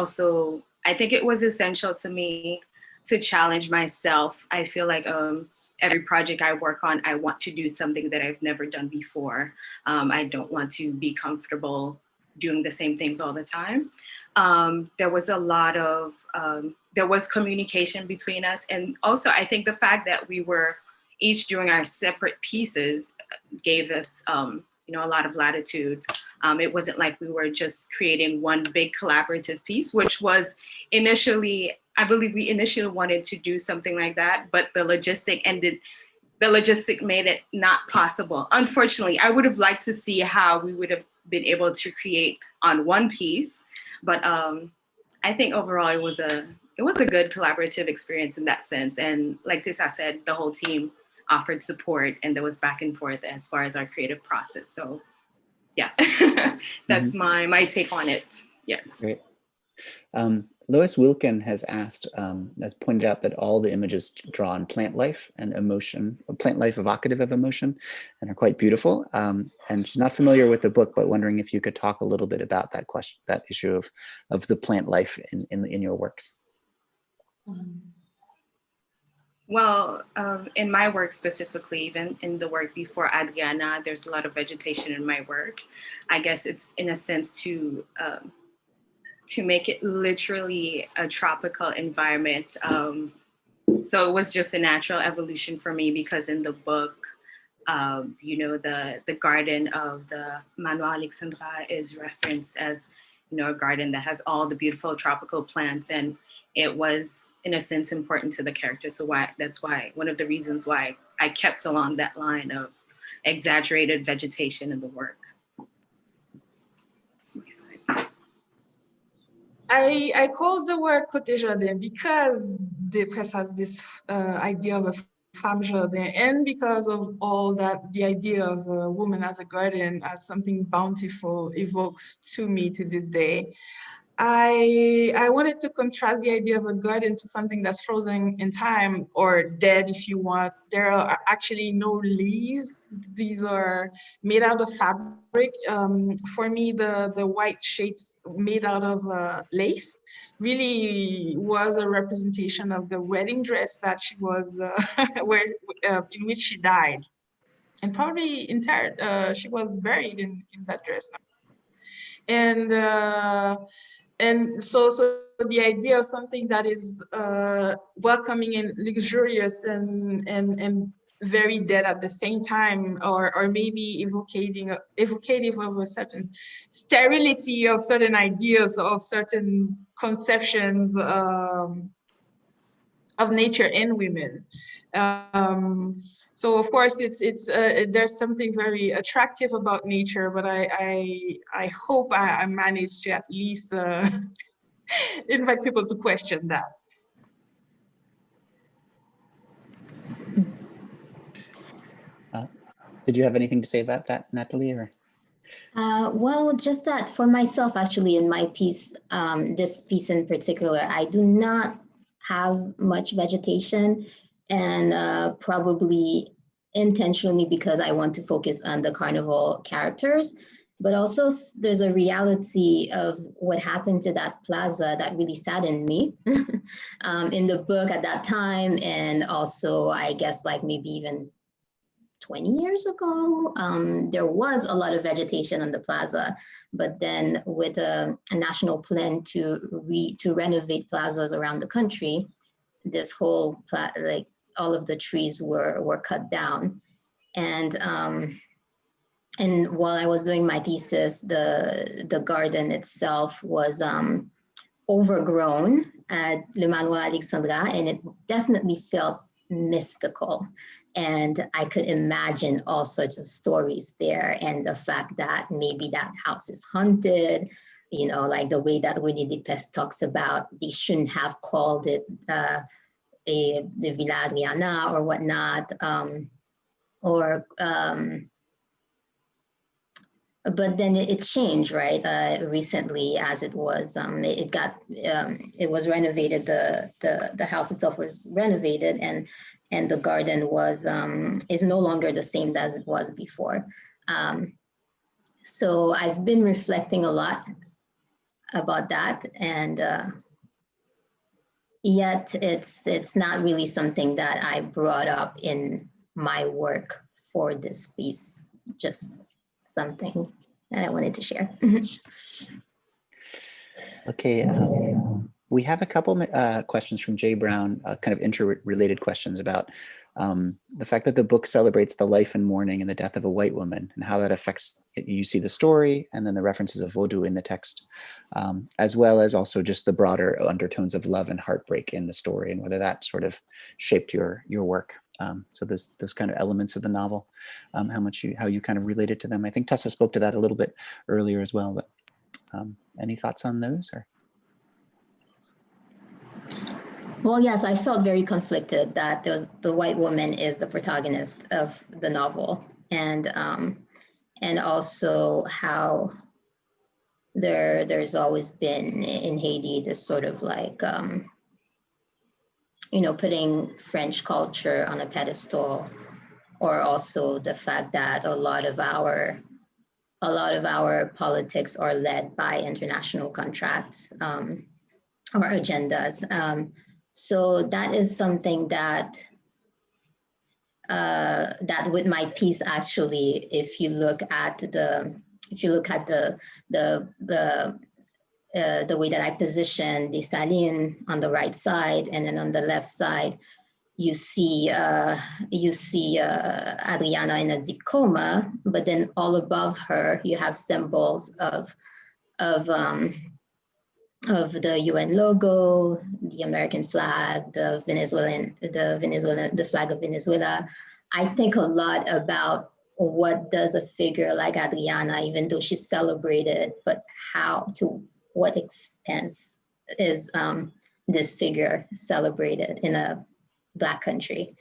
think it was essential to me to challenge myself. I feel like every project I work on, I want to do something that I've never done before. I don't want to be comfortable doing the same things all the time. There was a lot of, there was communication between us. And also I think the fact that we were each doing our separate pieces gave us you know, a lot of latitude. It wasn't like we were just creating one big collaborative piece, which was initially, I believe we initially wanted to do something like that, but the logistic made it not possible. Unfortunately, I would have liked to see how we would have been able to create on one piece, but I think overall it was a good collaborative experience in that sense. And like Tessa said, the whole team offered support, and there was back and forth as far as our creative process. So yeah, that's my take on it. Yes. Great. Lois Wilkin has pointed out that all the images draw on plant life and emotion, plant life evocative of emotion, and are quite beautiful. And she's not familiar with the book, but wondering if you could talk a little bit about that question, that issue of the plant life in your works. Well, in my work specifically, even in the work before Adriana, there's a lot of vegetation in my work. I guess it's in a sense to make it literally a tropical environment. So it was just a natural evolution for me, because in the book, you know, the garden of the Manoir Alexandra is referenced as, you know, a garden that has all the beautiful tropical plants, and it was in a sense important to the character. So that's why one of the reasons why I kept along that line of exaggerated vegetation in the work. That's my side. I called the work Côté Jardin because the press has this idea of a femme jardin, and because of all that, the idea of a woman as a garden, as something bountiful, evokes to me to this day. I wanted to contrast the idea of a garden to something that's frozen in time, or dead if you want. There are actually no leaves. These are made out of fabric. For me, the white shapes made out of lace really was a representation of the wedding dress that she was in which she died, and probably interred. She was buried in that dress. And so the idea of something that is welcoming and luxurious and very dead at the same time, or maybe evocative of a certain sterility of certain ideas, of certain conceptions of nature and women. So of course there's something very attractive about nature, but I hope I manage to at least invite people to question that. Did you have anything to say about that, Natalie? Or? Well, just that for myself, actually, in my piece, this piece in particular, I do not have much vegetation, and probably intentionally because I want to focus on the carnival characters, but also there's a reality of what happened to that plaza that really saddened me in the book at that time, and also I guess like maybe even 20 years ago, there was a lot of vegetation on the plaza, but then with a national plan to renovate plazas around the country, this whole like all of the trees were cut down, and while I was doing my thesis, the garden itself was overgrown at Le Manoir Alexandra, and it definitely felt mystical. And I could imagine all sorts of stories there, and the fact that maybe that house is haunted, you know, like the way that Winnie the Pest talks about they shouldn't have called it the Villa Adriana or whatnot, but then it changed, right? Recently, as it was, it was renovated. The house itself was renovated, and the garden was is no longer the same as it was before. So I've been reflecting a lot about that, and yet it's not really something that I brought up in my work for this piece. Just something that I wanted to share. Okay, we have a couple questions from Jay Brown, kind of interrelated questions about the fact that the book celebrates the life and mourning and the death of a white woman, and how that affects, you see the story and then the references of Vodou in the text, as well as also just the broader undertones of love and heartbreak in the story, and whether that sort of shaped your work. So those kind of elements of the novel, how you kind of related to them. I think Tessa spoke to that a little bit earlier as well, but any thoughts on those? Or? Well, yes, I felt very conflicted that the white woman is the protagonist of the novel, and also how there's always been in Haiti this sort of like you know, putting French culture on a pedestal, or also the fact that a lot of our politics are led by international contracts or agendas. So that is something that that with my piece, actually, if you look at the way that I position Dessalines on the right side, and then on the left side, you see Adriana in a deep coma, but then all above her, you have symbols of the UN logo, the American flag, the flag of Venezuela. I think a lot about what does a figure like Adriana, even though she's celebrated, but to what extent is this figure celebrated in a Black country?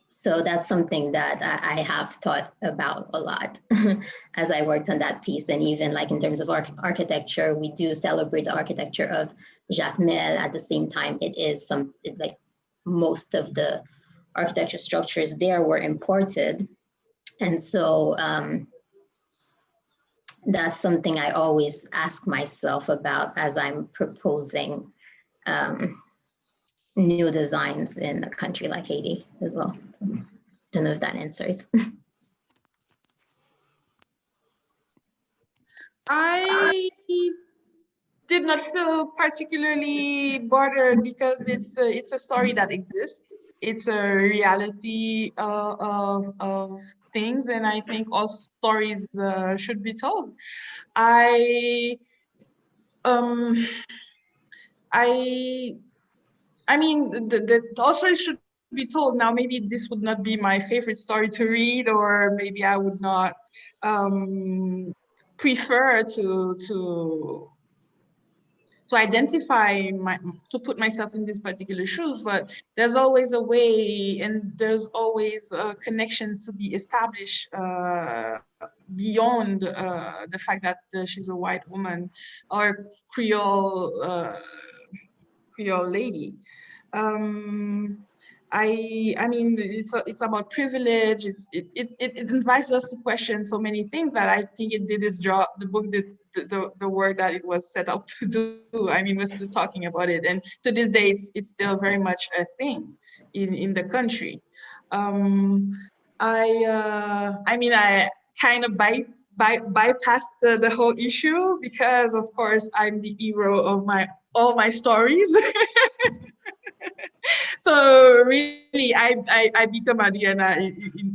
So that's something that I have thought about a lot as I worked on that piece. And even like in terms of architecture, we do celebrate the architecture of Jacques Mel. At the same time, like most of the architecture structures there were imported. And so that's something I always ask myself about as I'm proposing new designs in a country like Haiti as well. So, I don't know if that answers. I did not feel particularly bothered because it's a story that exists. It's a reality of things, and I think all stories should be told. I mean, all stories should be told now, maybe this would not be my favorite story to read, or maybe I would not prefer to identify to put myself in these particular shoes, but there's always a way, and there's always a connection to be established beyond the fact that she's a white woman or Creole lady. I mean, it's about privilege. It invites us to question so many things that I think it did its job. The book did the work that it was set up to do. I mean, we're still talking about it, and to this day, it's still very much a thing in the country. I mean, I kind of bypassed the whole issue because, of course, I'm the hero of all my stories. So really, I become Adriana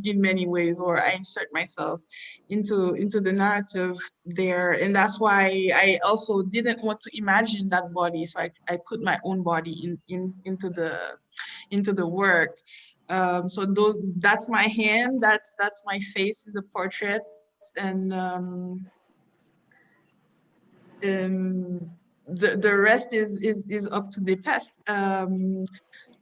in many ways, or I insert myself into the narrative there, and that's why I also didn't want to imagine that body, so I put my own body into the work. So that's my hand, that's my face in the portrait, and the rest is up to the past.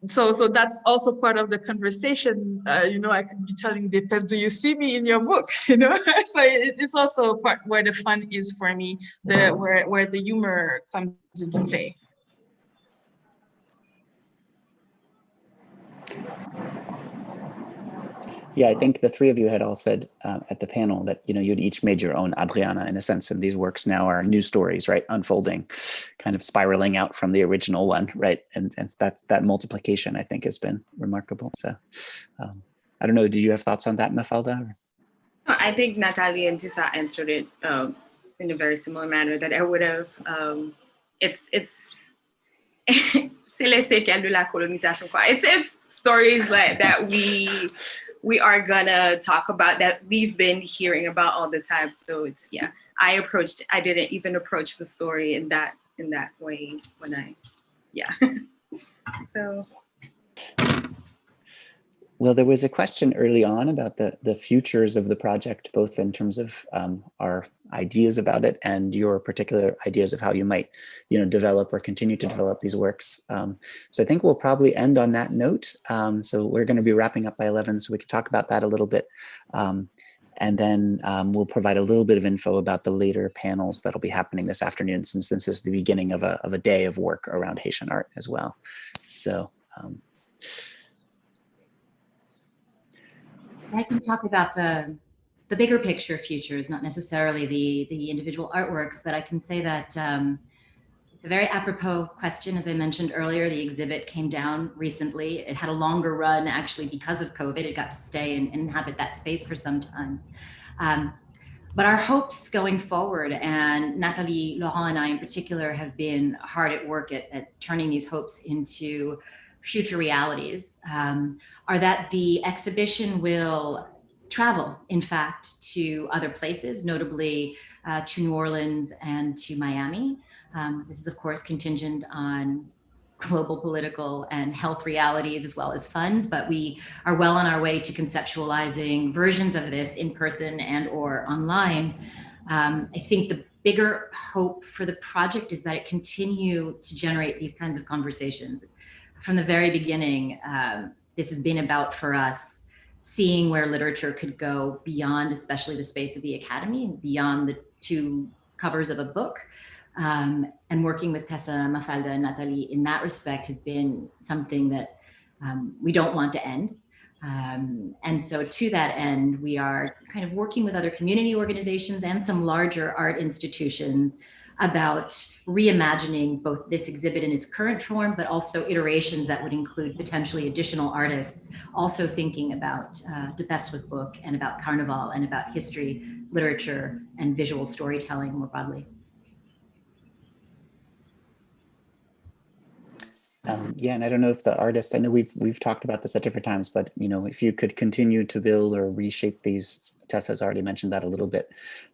So that's also part of the conversation. You know, I could be telling the past, do you see me in your book? You know, so it's also part where the fun is for me, where the humor comes into play. Yeah, I think the three of you had all said at the panel that, you know, you'd each made your own Adriana in a sense, and these works now are new stories, right? Unfolding, kind of spiraling out from the original one, right? And that multiplication, I think, has been remarkable. So I don't know, do you have thoughts on that, Mafalda? I think Natalie and Tessa answered it in a very similar manner that I would have. It's c'est les séquelles de la colonisation, quoi. It's stories like that we are gonna talk about, that we've been hearing about all the time. So it's, yeah, I didn't even approach the story in that way when yeah. So. Well, there was a question early on about the futures of the project, both in terms of our ideas about it and your particular ideas of how you might, you know, develop or continue to develop these works. So I think we'll probably end on that note. So we're going to be wrapping up by 11, so we can talk about that a little bit. And then we'll provide a little bit of info about the later panels that'll be happening this afternoon, since this is the beginning of a day of work around Haitian art as well. So. I can talk about the bigger picture futures, not necessarily the individual artworks, but I can say that it's a very apropos question. As I mentioned earlier, the exhibit came down recently. It had a longer run actually because of COVID. It got to stay and inhabit that space for some time. But our hopes going forward, and Natalie, Laurent, and I in particular have been hard at work at turning these hopes into future realities, are that the exhibition will travel, in fact, to other places, notably to New Orleans and to Miami. This is, of course, contingent on global political and health realities as well as funds, but we are well on our way to conceptualizing versions of this in person and or online. I think the bigger hope for the project is that it continue to generate these kinds of conversations. From the very beginning, this has been about, for us, seeing where literature could go beyond, especially the space of the academy, and beyond the two covers of a book. And working with Tessa, Mafalda, and Natalie in that respect has been something that we don't want to end. And so to that end, we are kind of working with other community organizations and some larger art institutions about reimagining both this exhibit in its current form, but also iterations that would include potentially additional artists, also thinking about Depestwa's book and about Carnival and about history, literature, and visual storytelling more broadly. Yeah, and I don't know if the artist, I know we've talked about this at different times, but you know, if you could continue to build or reshape these, Tessa's already mentioned that a little bit,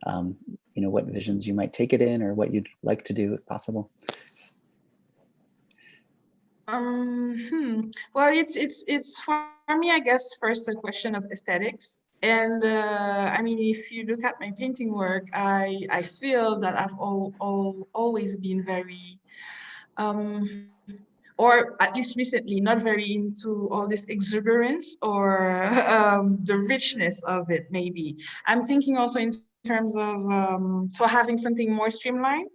you know, what visions you might take it in or what you'd like to do if possible. Well, it's for me, I guess, first a question of aesthetics. And I mean, if you look at my painting work, I feel that I've always been very, or at least recently, not very into all this exuberance or the richness of it, maybe. I'm thinking also in terms of so having something more streamlined,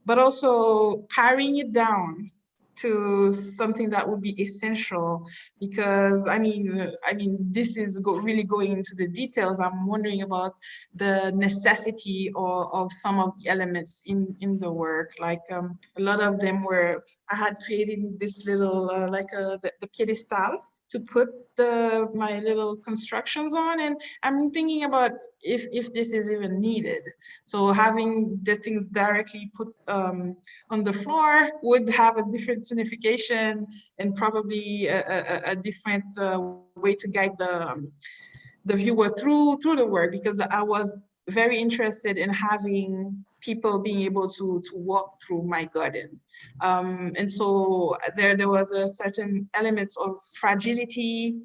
but also paring it down to something that would be essential, because I mean this is really going into the details. I'm wondering about the necessity of some of the elements in the work, like a lot of them were, I had created this little the pedestal to put my little constructions on, and I'm thinking about if this is even needed. So having the things directly put on the floor would have a different signification and probably a different way to guide the viewer through the work, because I was very interested in having people being able to walk through my garden. And so there was a certain element of fragility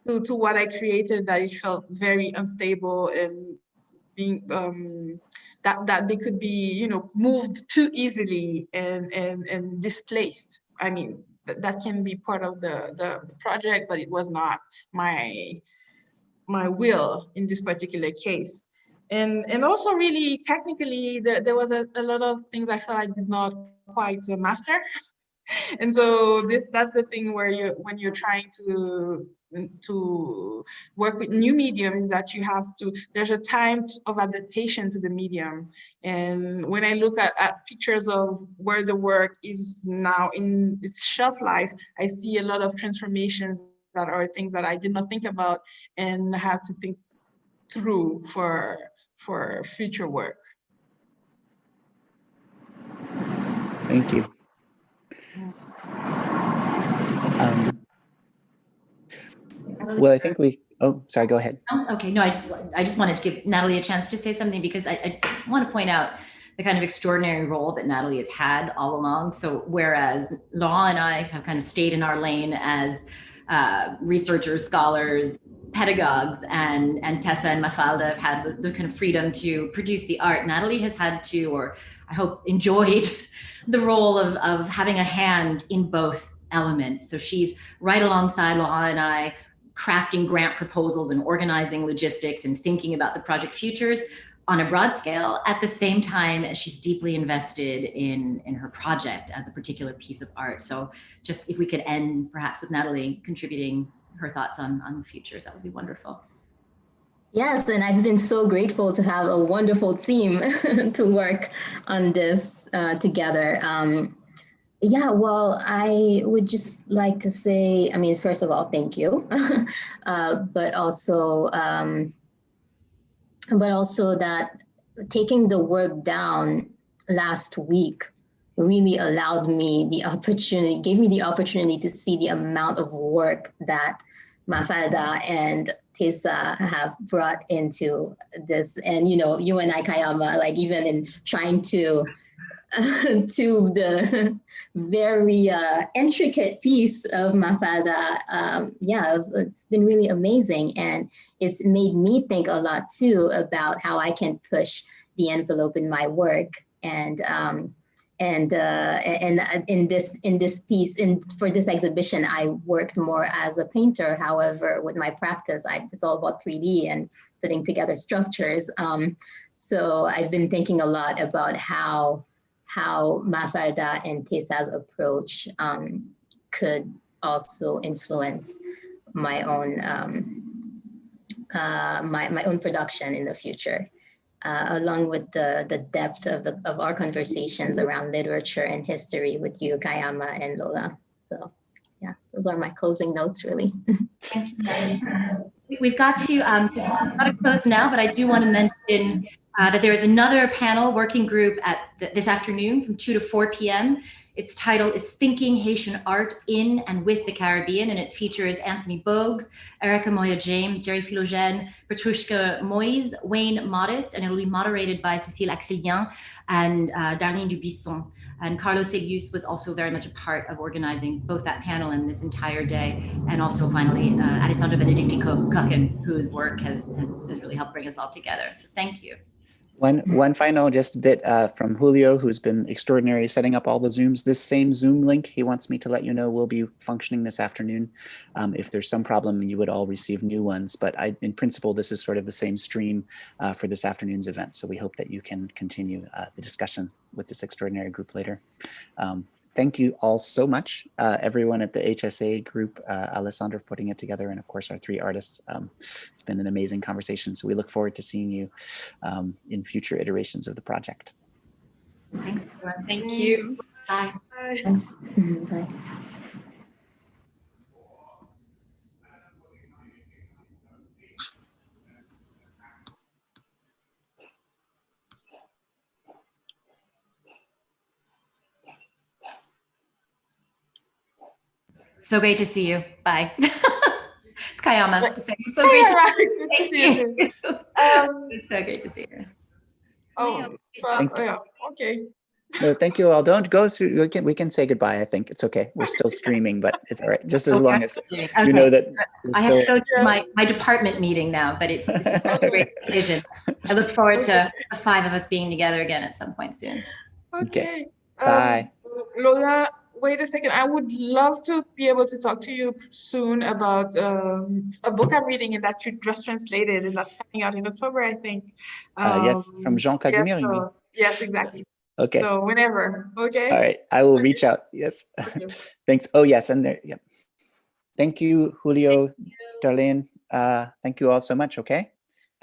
to what I created, that it felt very unstable and being that they could be, you know, moved too easily and displaced. I mean, that can be part of the project, but it was not my will in this particular case. And also really technically there was a lot of things I felt I did not quite master. And so that's the thing where when you're trying to work with new medium, is that you have to, there's a time of adaptation to the medium. And when I look at pictures of where the work is now in its shelf life, I see a lot of transformations that are things that I did not think about and have to think through for future work. Thank you. Well, I think we, oh, sorry, go ahead. Okay, no, I just wanted to give Natalie a chance to say something, because I want to point out the kind of extraordinary role that Natalie has had all along. So whereas Laurent and I have kind of stayed in our lane as researchers, scholars, pedagogues, and Tessa and Mafalda have had the kind of freedom to produce the art, Natalie has had to, or I hope enjoyed, the role of having a hand in both elements. So she's right alongside Laurent and I, crafting grant proposals and organizing logistics and thinking about the project futures on a broad scale, at the same time as she's deeply invested in her project as a particular piece of art. So just if we could end perhaps with Natalie contributing her thoughts on the futures, that would be wonderful. Yes, and I've been so grateful to have a wonderful team to work on this together. Yeah, well, I would just like to say, I mean, first of all, thank you, but also that taking the work down last week really allowed me the opportunity, gave me the opportunity to see the amount of work that Mafalda and Tessa have brought into this. And, you know, you and I, Kayama, like even in trying to the very intricate piece of Mafalda, yeah, it's been really amazing. And it's made me think a lot too about how I can push the envelope in my work. And in this piece, for this exhibition, I worked more as a painter. However, with my practice, it's all about 3D and putting together structures. So I've been thinking a lot about how Mafalda and Tessa's approach could also influence my own my own production in the future, along with the depth of our conversations around literature and history with you, Kayama and Lola. So yeah, those are my closing notes, really. We've got to close now, but I do want to mention that there is another panel working group this afternoon from 2 to 4 p.m. Its title is Thinking Haitian Art in and with the Caribbean, and it features Anthony Bogues, Erica Moya James, Jerry Philogène, Petrushka Moise, Wayne Modest, and it will be moderated by Cécile Axelian and Darlene Dubuisson. And Carlos Seguius was also very much a part of organizing both that panel and this entire day. And also finally, Alessandro Benedicti Kuchen, whose work has really helped bring us all together. So thank you. One final just bit from Julio, who's been extraordinary setting up all the Zooms. This same Zoom link, he wants me to let you know, will be functioning this afternoon. If there's some problem, you would all receive new ones. But in principle, this is sort of the same stream for this afternoon's event. So we hope that you can continue the discussion with this extraordinary group later. Thank you all so much, everyone at the HSA group, Alessandra for putting it together, and of course our three artists. It's been an amazing conversation, so we look forward to seeing you in future iterations of the project. Thanks, everyone. Thank you. Bye. Bye. Bye. So great to see you. Bye. It's Kayama. To say, so great to see you. It's so great to see you. Okay. No, thank you all. Don't go through. We can say goodbye. I think it's okay. We're still streaming, but it's all right. Just as long as you know that. I have to go to my department meeting now, but it's a great decision. I look forward to the five of us being together again at some point soon. Okay. Bye. Lola, wait a second. I would love to be able to talk to you soon about a book I'm reading and that you just translated, and that's coming out in October, I think. Yes, from Jean Casimir, you mean? Yes, exactly. Okay. So whenever, okay? All right, I will reach out. Yes. Thanks. Oh, yes, and there, yeah. Thank you, Julio, Darlene. Thank you all so much, okay?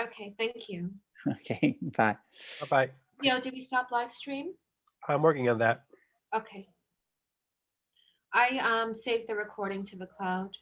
Okay, thank you. Okay, bye. Bye-bye. Yo, did we stop live stream? I'm working on that. Okay. I saved the recording to the cloud.